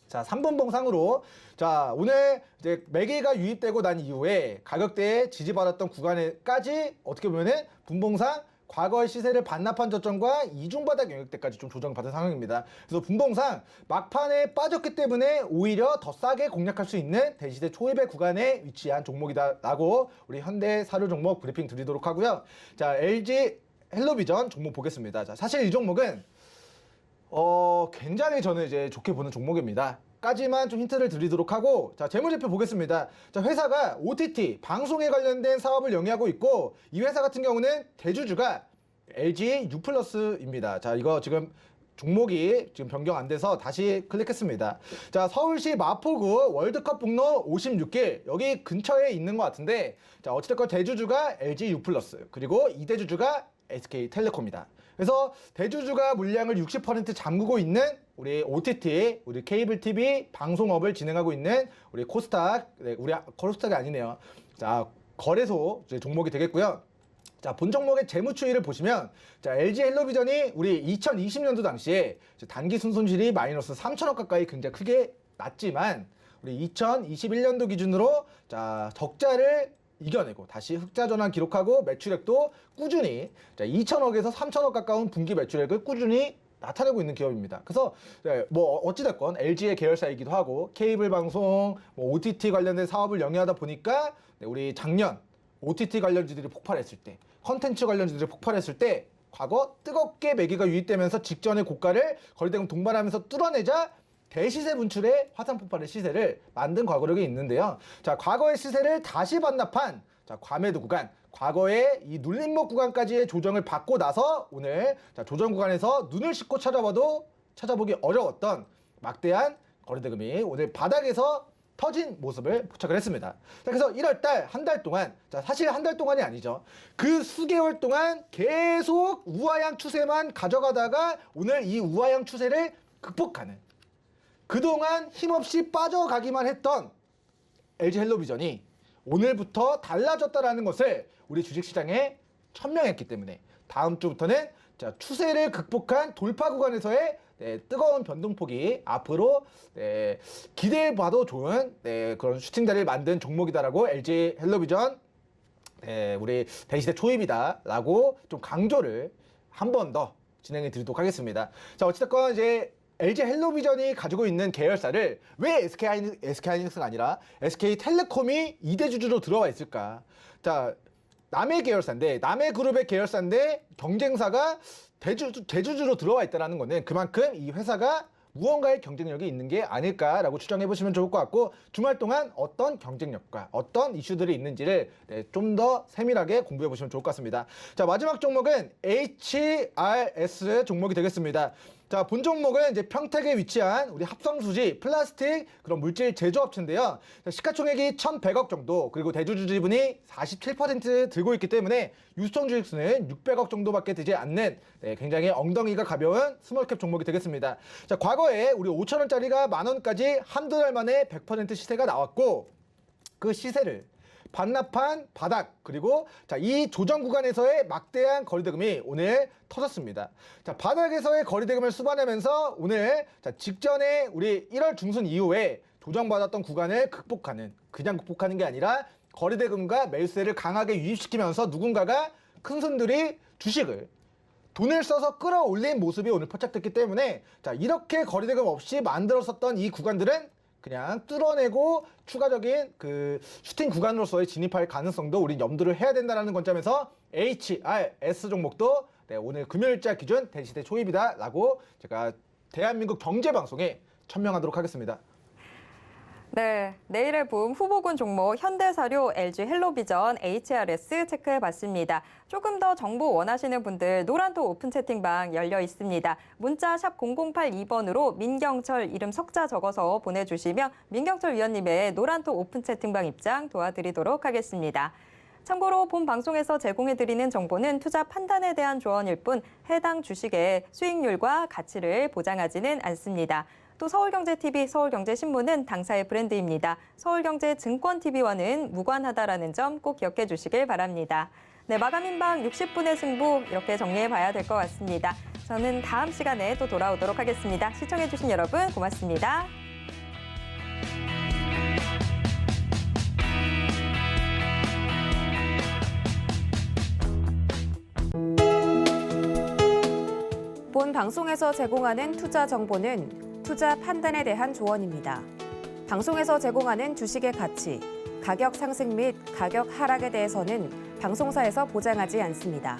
자, 3분봉상으로 자, 오늘 이제 매기가 유입되고 난 이후에 가격대에 지지받았던 구간에까지 어떻게 보면은 분봉상 과거의 시세를 반납한 저점과 이중바닥 영역대까지 좀 조정받은 상황입니다. 그래서 분봉상 막판에 빠졌기 때문에 오히려 더 싸게 공략할 수 있는 대시세 초입의 구간에 위치한 종목이다라고 우리 현대사료 종목 브리핑 드리도록 하고요. 자, LG 헬로비전 종목 보겠습니다. 자, 사실 이 종목은 굉장히 저는 이제 좋게 보는 종목입니다. 까지만 좀 힌트를 드리도록 하고, 자, 재무제표 보겠습니다. 자, 회사가 OTT, 방송에 관련된 사업을 영위하고 있고, 이 회사 같은 경우는 대주주가 LG U+입니다. 자, 이거 지금 종목이 지금 변경 안 돼서 다시 클릭했습니다. 자, 서울시 마포구 월드컵 북로 56길, 여기 근처에 있는 것 같은데, 자, 어찌됐건 대주주가 LG U+, 그리고 이 대주주가 SK텔레콤이다. 그래서 대주주가 물량을 60% 잠그고 있는 우리 OTT, 우리 케이블 TV 방송업을 진행하고 있는 우리 코스닥, 우리 코스닥이 아니네요. 자, 거래소 종목이 되겠고요. 자, 본 종목의 재무 추이를 보시면, 자, LG 헬로비전이 우리 2020년도 당시에 단기 순손실이 마이너스 3천억 가까이 굉장히 크게 났지만, 우리 2021년도 기준으로 자, 적자를 이겨내고 다시 흑자 전환 기록하고 매출액도 꾸준히 2천억에서 3천억 가까운 분기 매출액을 꾸준히 나타내고 있는 기업입니다. 그래서 뭐 어찌됐건 LG의 계열사이기도 하고 케이블 방송, 뭐 OTT 관련된 사업을 영위하다 보니까 우리 작년 OTT 관련주들이 폭발했을 때, 컨텐츠 관련주들이 폭발했을 때 과거 뜨겁게 매기가 유입되면서 직전의 고가를 거리대금 동반하면서 뚫어내자 대시세 분출의 화산 폭발의 시세를 만든 과거력이 있는데요. 자, 과거의 시세를 다시 반납한 자, 과매도 구간, 과거의 이 눌림목 구간까지의 조정을 받고 나서 오늘 자, 조정 구간에서 눈을 씻고 찾아봐도 찾아보기 어려웠던 막대한 거리대금이 오늘 바닥에서 터진 모습을 포착을 했습니다. 자, 그래서 1월달 한 달 동안, 자, 사실 한 달 동안이 아니죠. 그 수개월 동안 계속 우하향 추세만 가져가다가 오늘 이 우하향 추세를 극복하는, 그동안 힘없이 빠져가기만 했던 LG 헬로비전이 오늘부터 달라졌다라는 것을 우리 주식시장에 천명했기 때문에 다음 주부터는 자, 추세를 극복한 돌파 구간에서의 뜨거운 변동폭이 앞으로 기대해봐도 좋은 그런 슈팅 자리를 만든 종목이다라고 LG 헬로비전 우리 대시세 초입이다라고 좀 강조를 한 번 더 진행해 드리도록 하겠습니다. 자, 어찌됐건 이제 LG 헬로비전이 가지고 있는 계열사를 왜 SK하이닉스가 아니라 SK텔레콤이 2대 주주로 들어와 있을까? 자, 남의 계열사인데, 남의 그룹의 계열사인데 경쟁사가 대주주로 들어와 있다는 거는 그만큼 이 회사가 무언가의 경쟁력이 있는 게 아닐까라고 추정해 보시면 좋을 것 같고, 주말 동안 어떤 경쟁력과 어떤 이슈들이 있는지를 좀 더 세밀하게 공부해 보시면 좋을 것 같습니다. 자, 마지막 종목은 HRS 종목이 되겠습니다. 자, 본 종목은 이제 평택에 위치한 우리 합성수지 플라스틱 그런 물질 제조업체인데요. 자, 시가총액이 1,100억 정도, 그리고 대주주 지분이 47% 들고 있기 때문에 유통 주식수는 600억 정도밖에 되지 않는 굉장히 엉덩이가 가벼운 스몰캡 종목이 되겠습니다. 자, 과거에 우리 5,000원짜리가 만원까지 한두 달 만에 100% 시세가 나왔고, 그 시세를 반납한 바닥, 그리고 자, 이 조정 구간에서의 막대한 거리대금이 오늘 터졌습니다. 자, 바닥에서의 거리대금을 수반하면서 오늘 자, 직전에 우리 1월 중순 이후에 조정받았던 구간을 극복하는, 그냥 극복하는 게 아니라 거리대금과 매수세를 강하게 유입시키면서 누군가가 큰 손들이 주식을 돈을 써서 끌어올린 모습이 오늘 포착됐기 때문에 자, 이렇게 거리대금 없이 만들었었던 이 구간들은 그냥 뚫어내고 추가적인 그 슈팅 구간으로서의 진입할 가능성도 우리 염두를 해야 된다는 관점에서 HRS 종목도 오늘 금요일자 기준 대시세 초입이다라고 제가 대한민국 경제방송에 천명하도록 하겠습니다. 네, 내일의 붐 후보군 종목 현대사료, LG 헬로비전, HRS 체크해봤습니다. 조금 더 정보 원하시는 분들 노란도 오픈 채팅방 열려 있습니다. 문자 샵 0082번으로 민경철 이름 석자 적어서 보내주시면 민경철 위원님의 노란도 오픈 채팅방 입장 도와드리도록 하겠습니다. 참고로 본 방송에서 제공해드리는 정보는 투자 판단에 대한 조언일 뿐 해당 주식의 수익률과 가치를 보장하지는 않습니다. 또 서울경제TV, 서울경제신문은 당사의 브랜드입니다. 서울경제증권TV와는 무관하다라는 점 꼭 기억해 주시길 바랍니다. 네, 마감인방 60분의 승부 이렇게 정리해봐야 될 것 같습니다. 저는 다음 시간에 또 돌아오도록 하겠습니다. 시청해 주신 여러분 고맙습니다. 본 방송에서 제공하는 투자 정보는 투자 판단에 대한 조언입니다. 방송에서 제공하는 주식의 가치, 가격 상승 및 가격 하락에 대해서는 방송사에서 보장하지 않습니다.